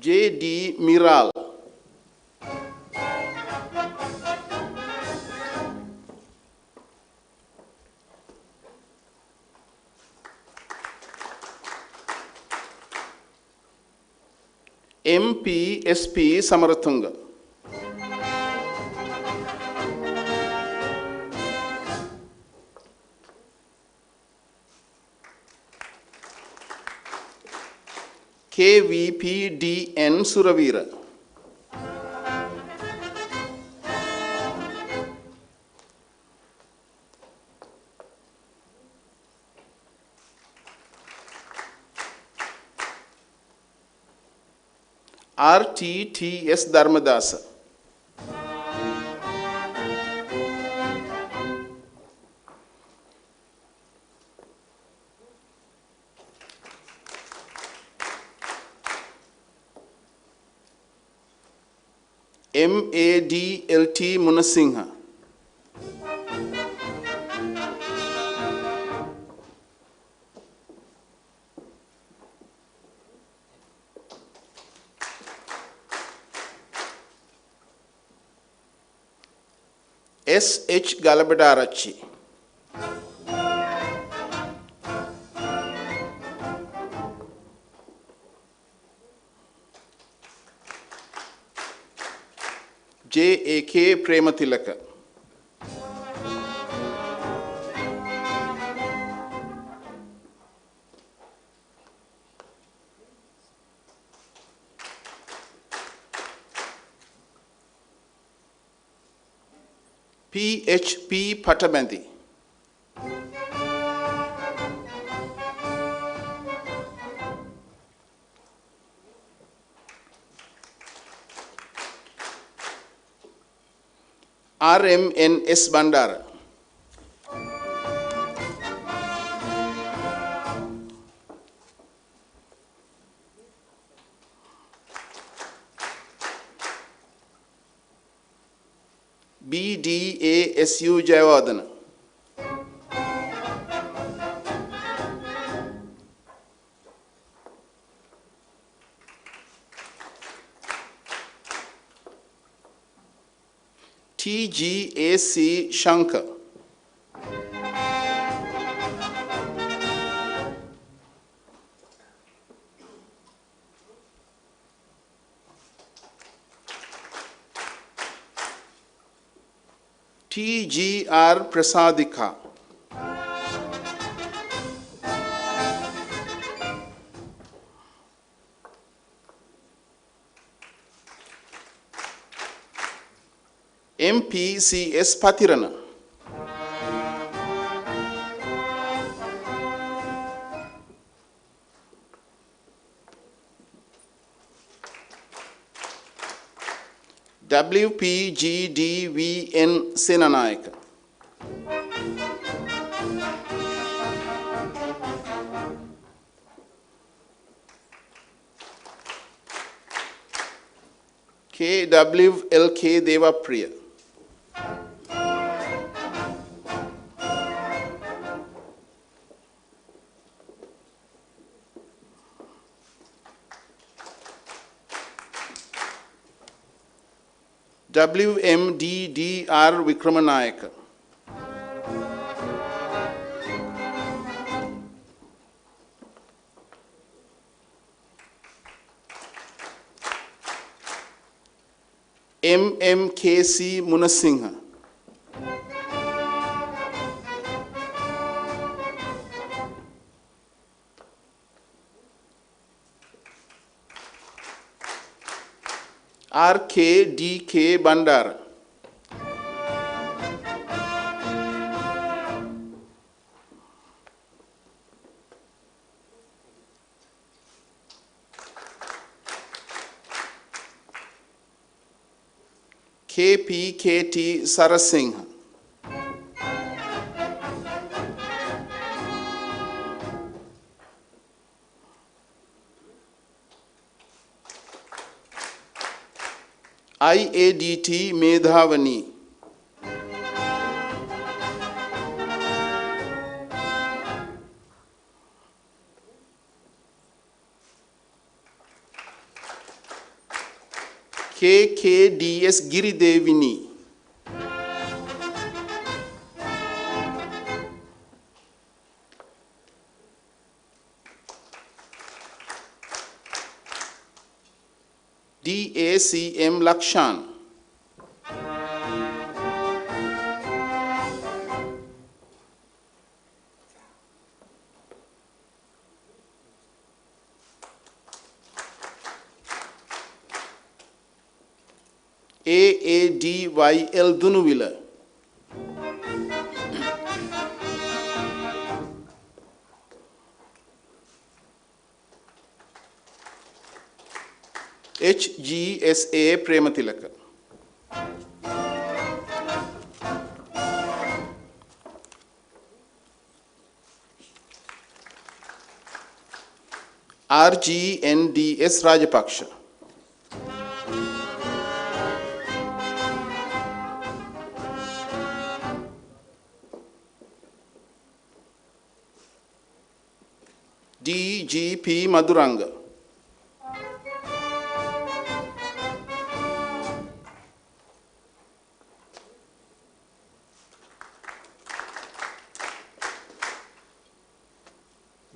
J.D. Miral. MP.S.P. Samarathunga. KVP.D.N. Suravira. RTTS Dharmadasa. MADLT Munasinghe. S.H. Galabadarachi. J.A.K. Prematilaka. P.H.P. Pattabandi. R.M.N.S. Bandara. B.D.A.S.U. Jayawardena. T.G.A.C. Shankar. T.G.R. Prasadika. M.P.C.S. Patirana. WPGDVN Senanayaka. KWLK Devapriya. WMDDR Vikramanayaka. MMKC Munasingha. RKDK Bandara. KPKT Sarasingha. IADT Medhavani. KKDS Giridevini. DACM Lakshan. AADYL Dunuvila. HGSA Prematilaka. RGNDS Rajapaksha. DGP Maduranga.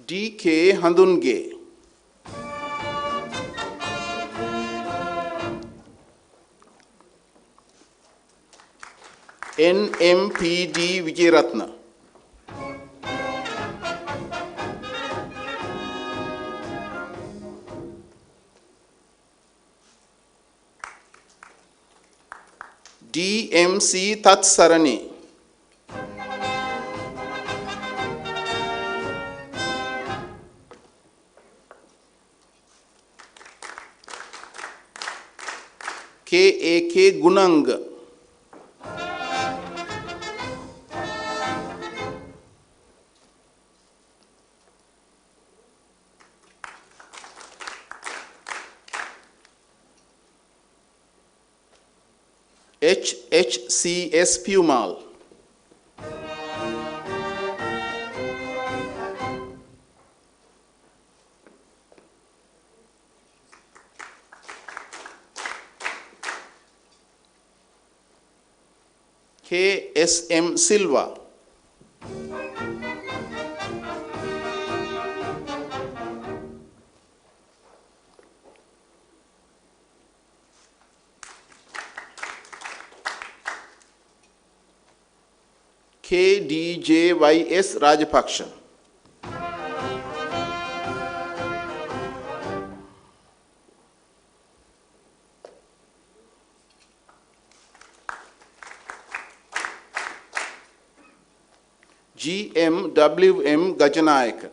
DK Handunge. NMPD Vijayaratna. DMC Tatsarani. KAK Gunanga. HHCS Pumal. KSM Silva. KDJYS Rajapaksha. GMWM Gajanayaka.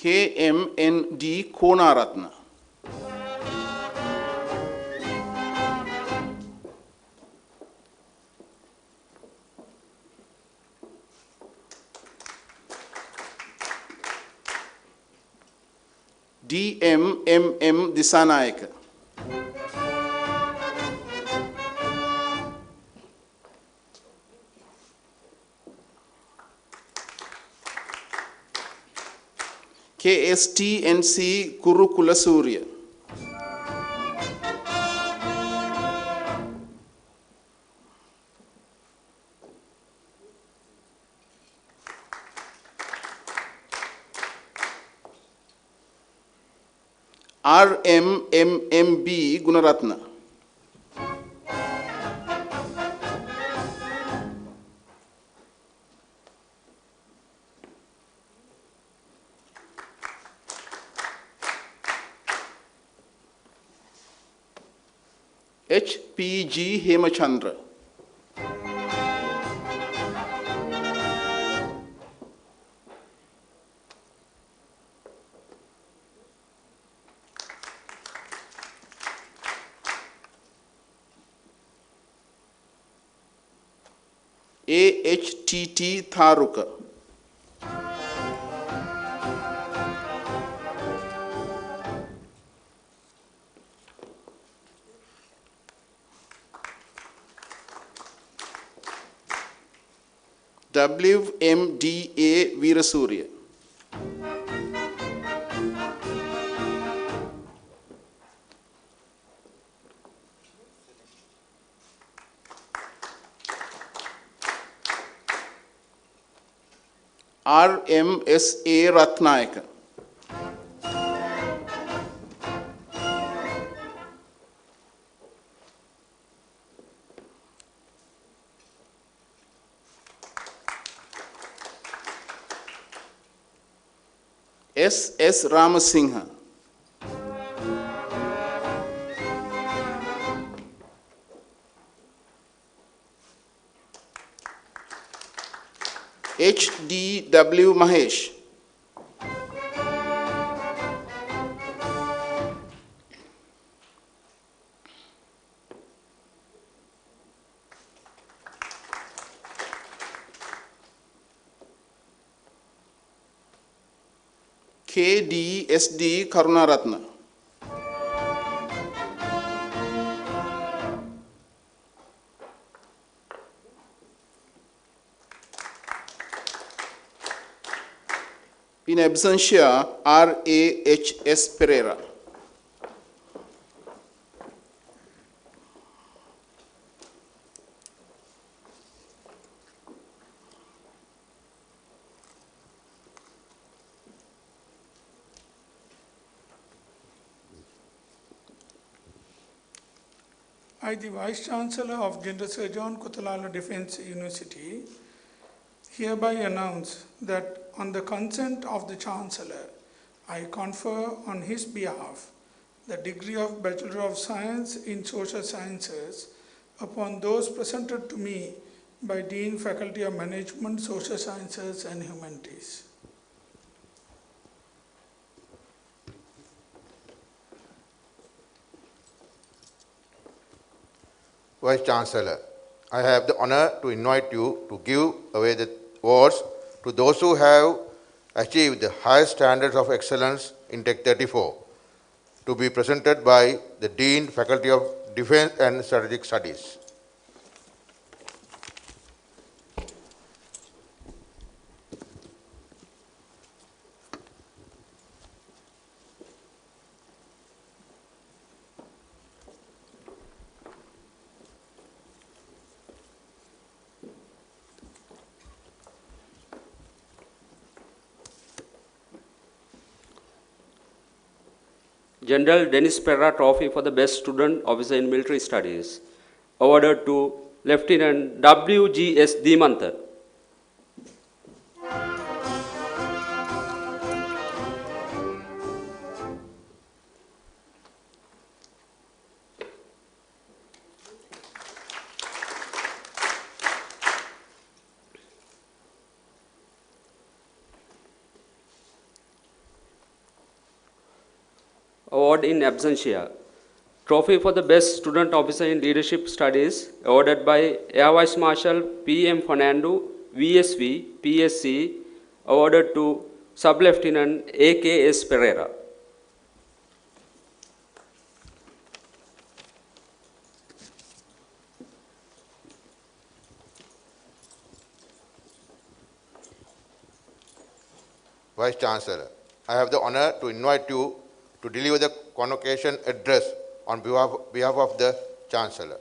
KMND Konaratna. DMMM Disanayaka. KSTNC Kurukula Surya. RMMMB Gunaratna. HPG Hemachandra. AHTT Tharuka. WMDA Veerasurya. RMSA Ratnayaka. SS Ramasingha. HDW Mahesh. KDSD Karunaratna. In absentia, RAHS Pereira. I, the Vice Chancellor of General Sir John Kotelawala Defence University, hereby announce that on the consent of the Chancellor, I confer on his behalf the degree of Bachelor of Science in Social Sciences upon those presented to me by Dean, Faculty of Management, Social Sciences and Humanities. Vice Chancellor, I have the honor to invite you to give away the awards to those who have achieved the highest standards of excellence in Tech 34, to be presented by the Dean, Faculty of Defense and Strategic Studies. General Dennis Perra Trophy for the Best Student Officer in Military Studies, awarded to Lieutenant W.G.S. Dimantha. award in absentia. Trophy for the Best Student Officer in Leadership Studies awarded by Air Vice Marshal P.M. Fernando, VSV, PSC, awarded to Sub-Lieutenant A.K.S. Pereira. Vice Chancellor, I have the honor to invite you to deliver the convocation address on behalf of the Chancellor.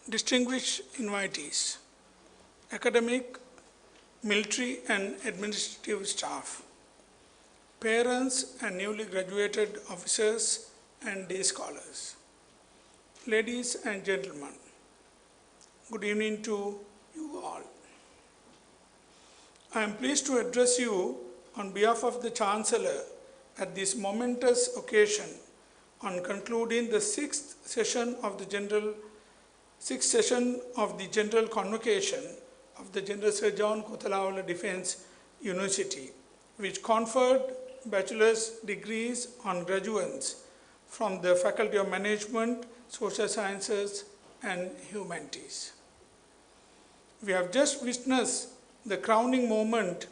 Distinguished invitees, academic, military and administrative staff, parents and newly graduated officers and day scholars, ladies and gentlemen, good evening to you all. I am pleased to address you on behalf of the Chancellor at this momentous occasion on concluding the sixth session of the General Convocation of the General Sir John Kotelawala Defence University, which conferred bachelor's degrees on graduates from the Faculty of Management, Social Sciences and Humanities. We have just witnessed the crowning moment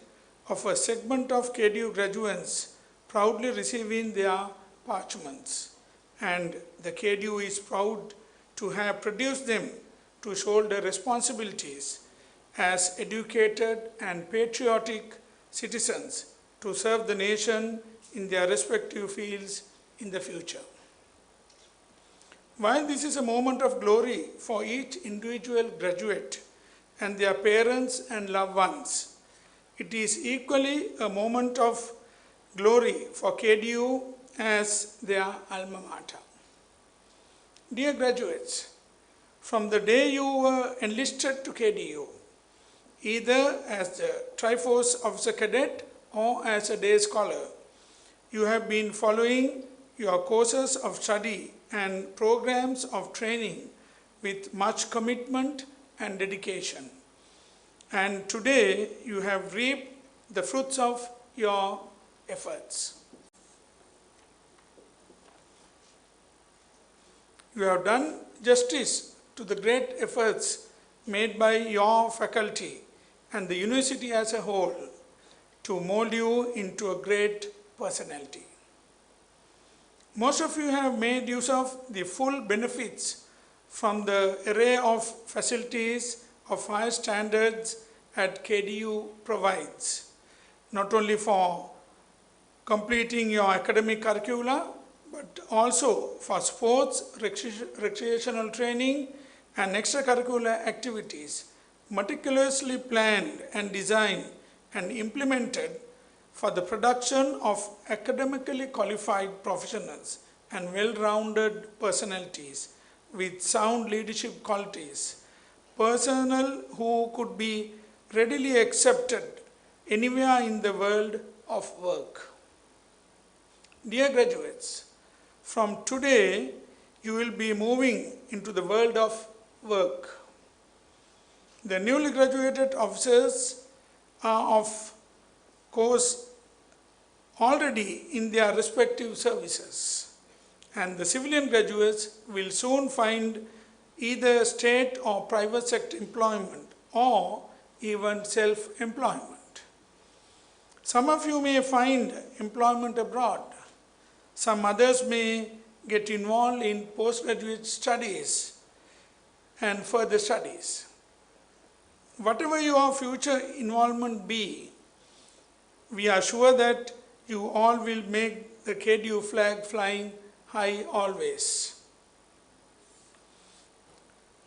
of a segment of KDU graduates proudly receiving their parchments, and the KDU is proud to have produced them to shoulder responsibilities as educated and patriotic citizens to serve the nation in their respective fields in the future. While this is a moment of glory for each individual graduate and their parents and loved ones, it is equally a moment of glory for KDU as their alma mater. Dear graduates, from the day you were enlisted to KDU, either as the Triforce Officer Cadet or as a day scholar, you have been following your courses of study and programs of training with much commitment and dedication. And today you have reaped the fruits of your efforts. You have done justice to the great efforts made by your faculty and the university as a whole to mold you into a great personality. Most of you have made use of the full benefits from the array of facilities of high standards that KDU provides, not only for completing your academic curricula, but also for sports, recreational training and extracurricular activities meticulously planned and designed and implemented for the production of academically qualified professionals and well-rounded personalities with sound leadership qualities, personnel who could be readily accepted anywhere in the world of work. Dear graduates, from today, you will be moving into the world of work. The newly graduated officers are, of course, already in their respective services, and the civilian graduates will soon find either state or private sector employment or even self-employment. Some of you may find employment abroad. Some others may get involved in postgraduate studies and further studies. Whatever your future involvement be, we are sure that you all will make the KDU flag flying high always.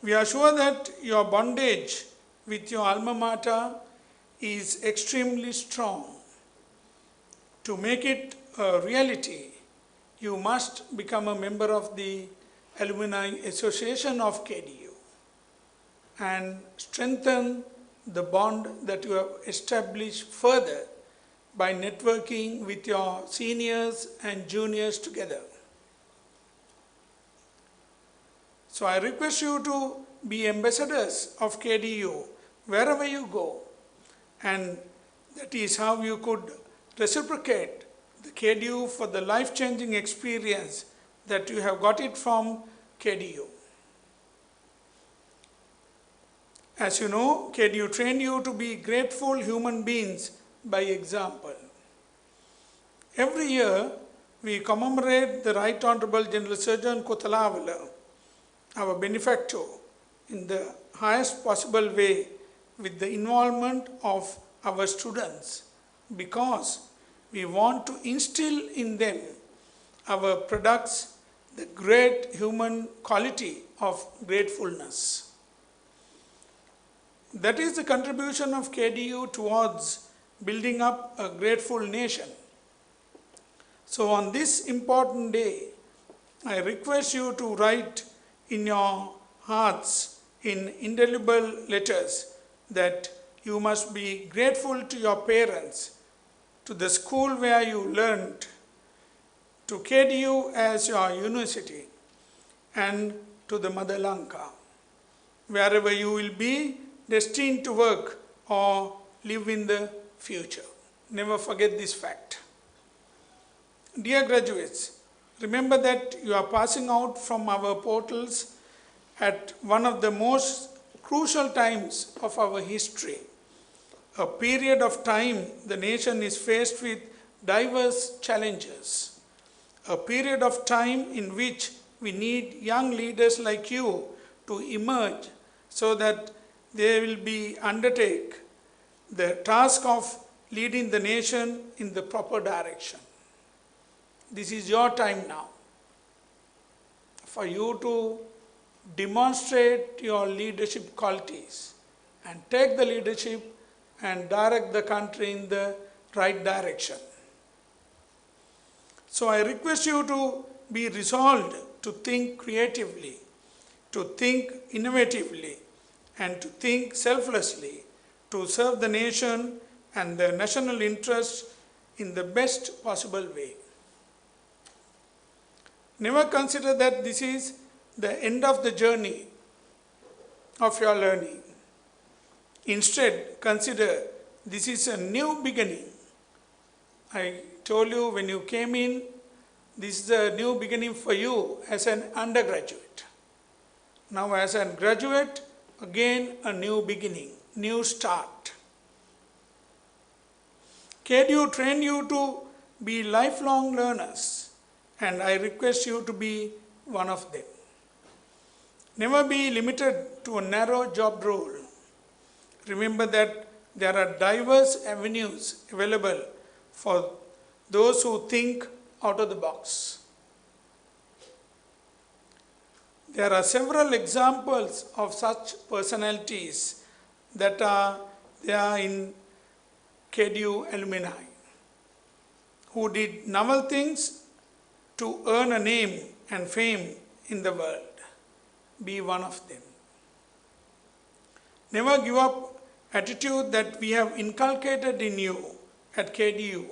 We are sure that your bondage with your alma mater is extremely strong. To make it a reality, you must become a member of the Alumni Association of KDU and strengthen the bond that you have established further by networking with your seniors and juniors together. So I request you to be ambassadors of KDU wherever you go, and that is how you could reciprocate the KDU for the life-changing experience that you have got it from KDU. As you know, KDU trained you to be grateful human beings by example. Every year, we commemorate the Right Honorable General Surgeon Kotelawala, our benefactor, in the highest possible way with the involvement of our students, because we want to instill in them our products the great human quality of gratefulness. That is the contribution of KDU towards building up a grateful nation. So on this important day, I request you to write in your hearts in indelible letters that you must be grateful to your parents, to the school where you learned, to KDU as your university, and to the Mother Lanka, wherever you will be destined to work or live in the future. Never forget this fact. Dear graduates, remember that you are passing out from our portals at one of the most crucial times of our history, a period of time the nation is faced with diverse challenges, a period of time in which we need young leaders like you to emerge so that they will be undertake the task of leading the nation in the proper direction. This is your time now for you to demonstrate your leadership qualities and take the leadership and direct the country in the right direction. So I request you to be resolved to think creatively, to think innovatively, and to think selflessly to serve the nation and the national interest in the best possible way. Never consider that this is the end of the journey of your learning. Instead, consider this is a new beginning. I told you when you came in, this is a new beginning for you as an undergraduate. Now as a graduate, again a new beginning, new start. KDU trained you to be lifelong learners, and I request you to be one of them. Never be limited to a narrow job role. Remember that there are diverse avenues available for those who think out of the box. There are several examples of such personalities that are there in KDU alumni, who did novel things to earn a name and fame in the world. Be one of them. Never give up attitude that we have inculcated in you at KDU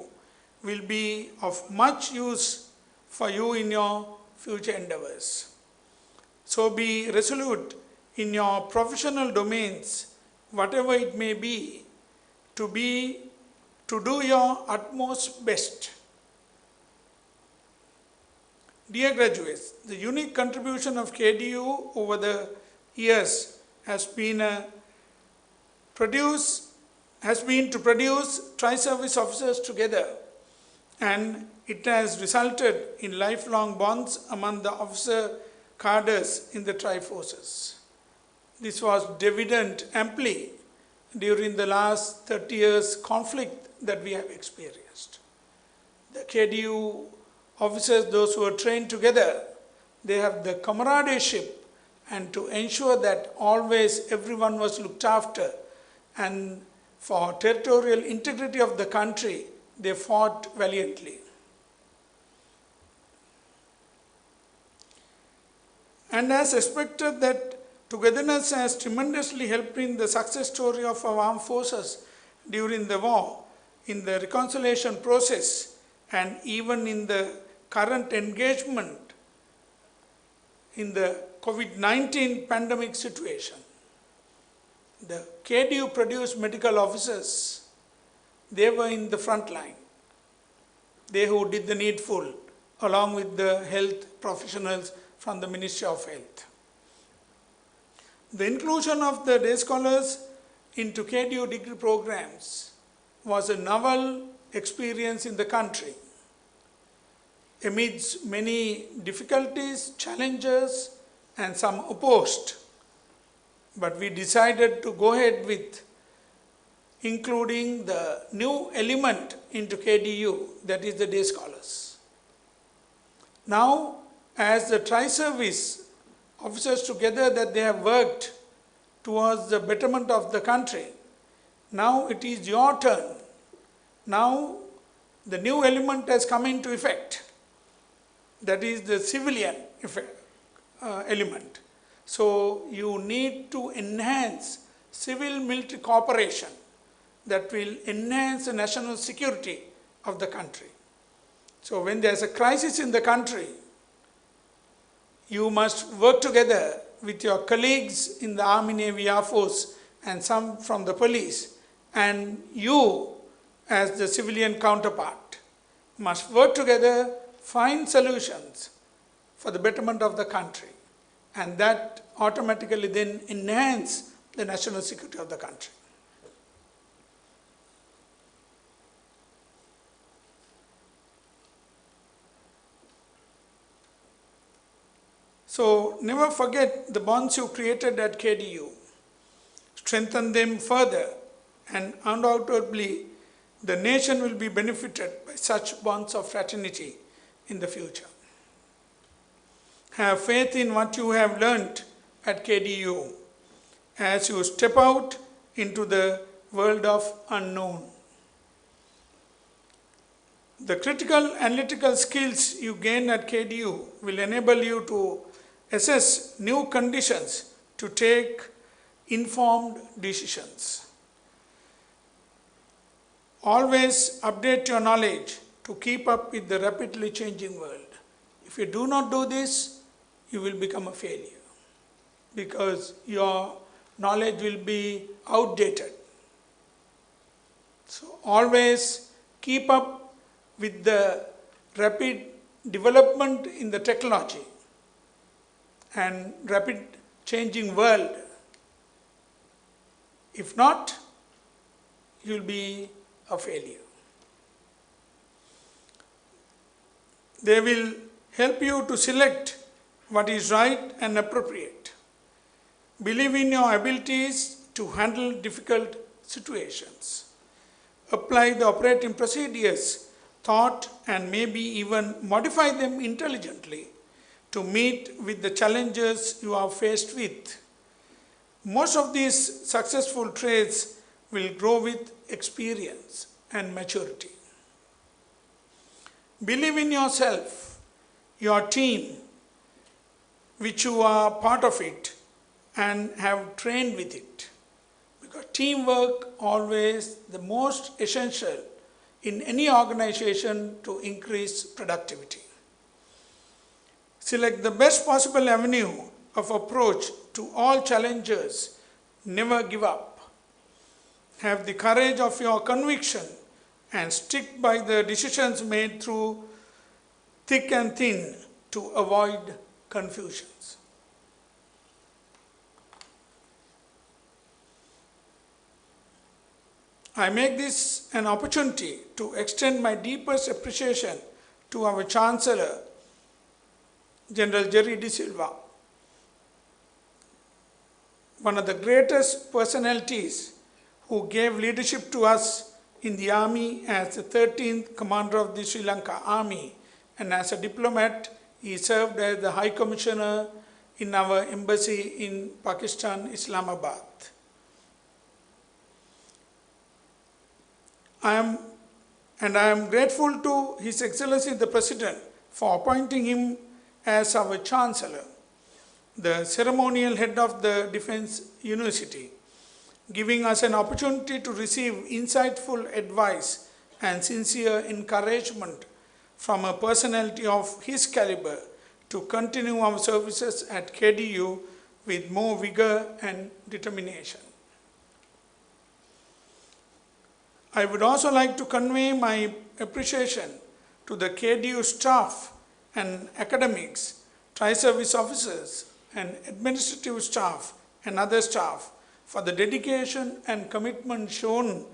will be of much use for you in your future endeavors. So be resolute in your professional domains, whatever it may be, to do your utmost best. Dear graduates, the unique contribution of KDU over the years has been to produce tri-service officers together, and it has resulted in lifelong bonds among the officer cadres in the tri-forces. This was evident amply during the last 30 years conflict that we have experienced. The KDU officers, those who are trained together, they have the camaraderie and to ensure that always everyone was looked after, and for territorial integrity of the country, they fought valiantly. And as expected, that togetherness has tremendously helped in the success story of our armed forces during the war, in the reconciliation process, and even in the current engagement in the COVID-19 pandemic situation. The KDU produced medical officers. They were in the front line. They who did the needful, along with the health professionals from the Ministry of Health. The inclusion of the day scholars into KDU degree programs was a novel experience in the country. Amidst many difficulties, challenges, and some opposed, but we decided to go ahead with including the new element into KDU, that is the day scholars. Now, as the tri-service officers together, that they have worked towards the betterment of the country, now it is your turn. Now the new element has come into effect, that is the civilian element. So you need to enhance civil-military cooperation that will enhance the national security of the country. So when there is a crisis in the country, you must work together with your colleagues in the Army, Navy, Air Force, and some from the police, and you as the civilian counterpart must work together, find solutions for the betterment of the country, and that automatically then enhance the national security of the country. So never forget the bonds you created at KDU. Strengthen them further, and undoubtedly the nation will be benefited by such bonds of fraternity in the future. Have faith in what you have learnt at KDU as you step out into the world of unknown. The critical analytical skills you gain at KDU will enable you to assess new conditions to take informed decisions. Always update your knowledge to keep up with the rapidly changing world. If you do not do this, you will become a failure because your knowledge will be outdated. So always keep up with the rapid development in the technology and rapid changing world. If not, you will be a failure. They will help you to select what is right and appropriate. Believe in your abilities to handle difficult situations. Apply the operating procedures, thought, and maybe even modify them intelligently to meet with the challenges you are faced with. Most of these successful traits will grow with experience and maturity. Believe in yourself, your team, which you are part of it and have trained with it. Because teamwork always the most essential in any organization to increase productivity. Select the best possible avenue of approach to all challenges. Never give up. Have the courage of your conviction and stick by the decisions made through thick and thin to avoid confusions. I make this an opportunity to extend my deepest appreciation to our Chancellor, General Jerry De Silva, one of the greatest personalities who gave leadership to us in the army as the 13th commander of the Sri Lanka Army, and as a diplomat he served as the High Commissioner in our embassy in Pakistan, Islamabad. I am grateful to His Excellency the President for appointing him as our Chancellor, the ceremonial head of the Defence University, giving us an opportunity to receive insightful advice and sincere encouragement from a personality of his caliber to continue our services at KDU with more vigor and determination. I would also like to convey my appreciation to the KDU staff and academics, tri-service officers and administrative staff and other staff for the dedication and commitment shown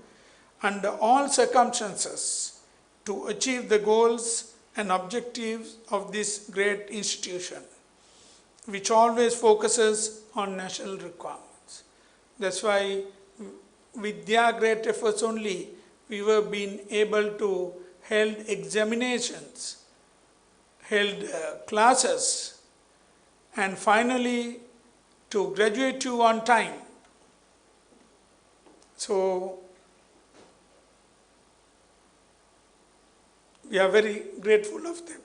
under all circumstances to achieve the goals and objectives of this great institution, which always focuses on national requirements. That's why with their great efforts only, we were being able to hold examinations, held classes, and finally to graduate you on time. So we are very grateful of them.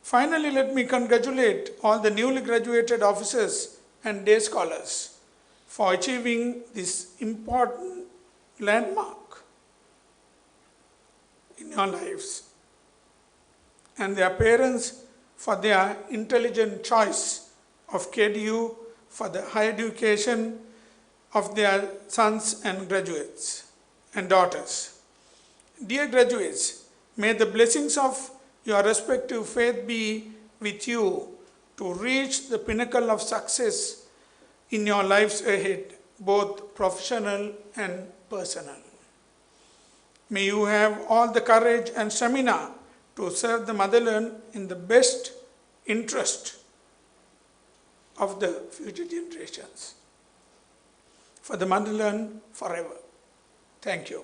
Finally, let me congratulate all the newly graduated officers and day scholars for achieving this important landmark in your lives, and their parents for their intelligent choice of KDU for the higher education of their sons and graduates and daughters. Dear graduates, may the blessings of your respective faith be with you to reach the pinnacle of success in your lives ahead, both professional and personal. May you have all the courage and stamina to serve the motherland in the best interest of the future generations. For the motherland forever. Thank you.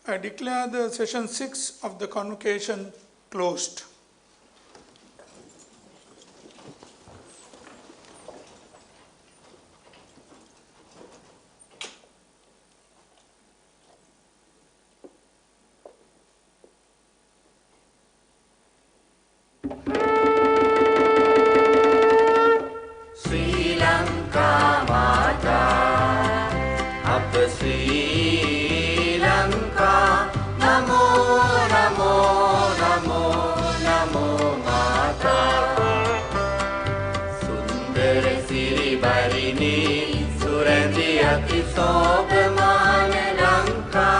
I declare the session 6 of the convocation closed. Sri Lanka Mata, Apa Sri Lanka, Namo Namo Namo Namo Mata, Sundara Siri Barini, Surandi Ati Sobhamana Lanka,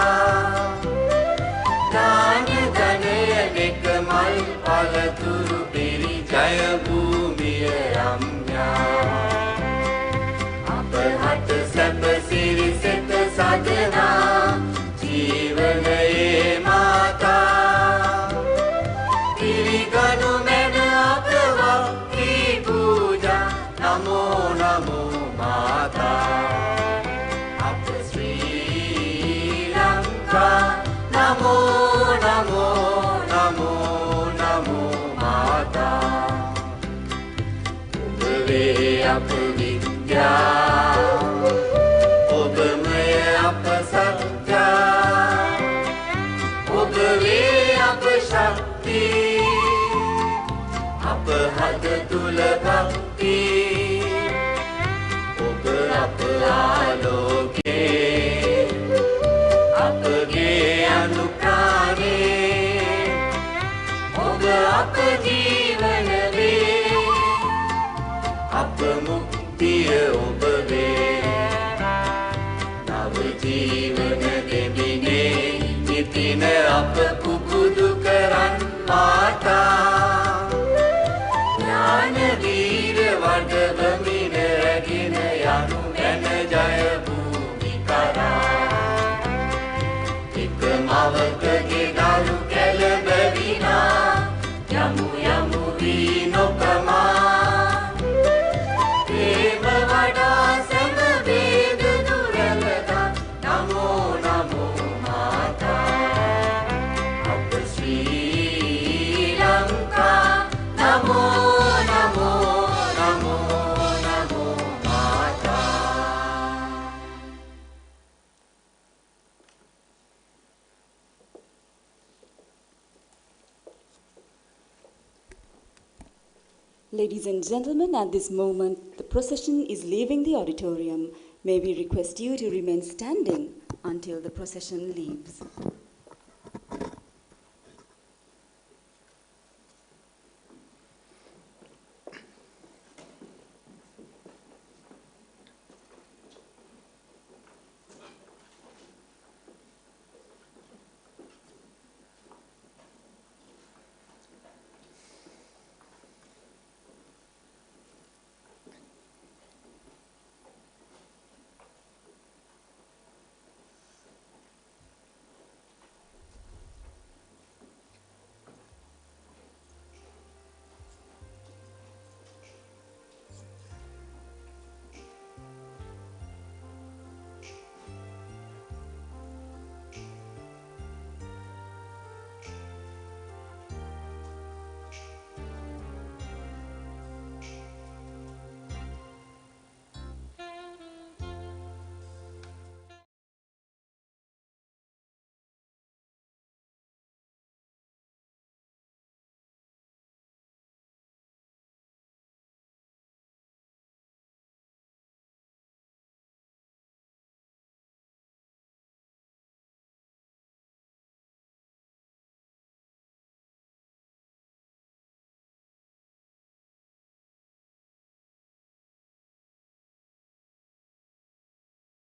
Dana Dana Nekamal Palaturu Piri Jaya Bhumiya Ramya. Hat sab siri set sadhana jeevanaye mata kiriganu mena apva ki puja namo namo mata ap Sri Lanka namo namo namo namo mata ubave ap vidya Shakti, apa had tula bhakti, apa aloke, apa ge anuprane, apa jivan ve, apa mukti obave, nav jivan debine, nitin apa pukudu karan ජය භූමි කරා එක මවකගේ දරු කැළඹවිනා යමු යමු වී නොකමා ප්‍රේම වඩා සැම වේද දුරලදා නමෝ නමෝ මාතා අප ශ්‍රී ලංකා නමෝ නමෝ නමෝ නමෝ මාතා. Ladies and gentlemen, at this moment, the procession is leaving the auditorium. May we request you to remain standing until the procession leaves.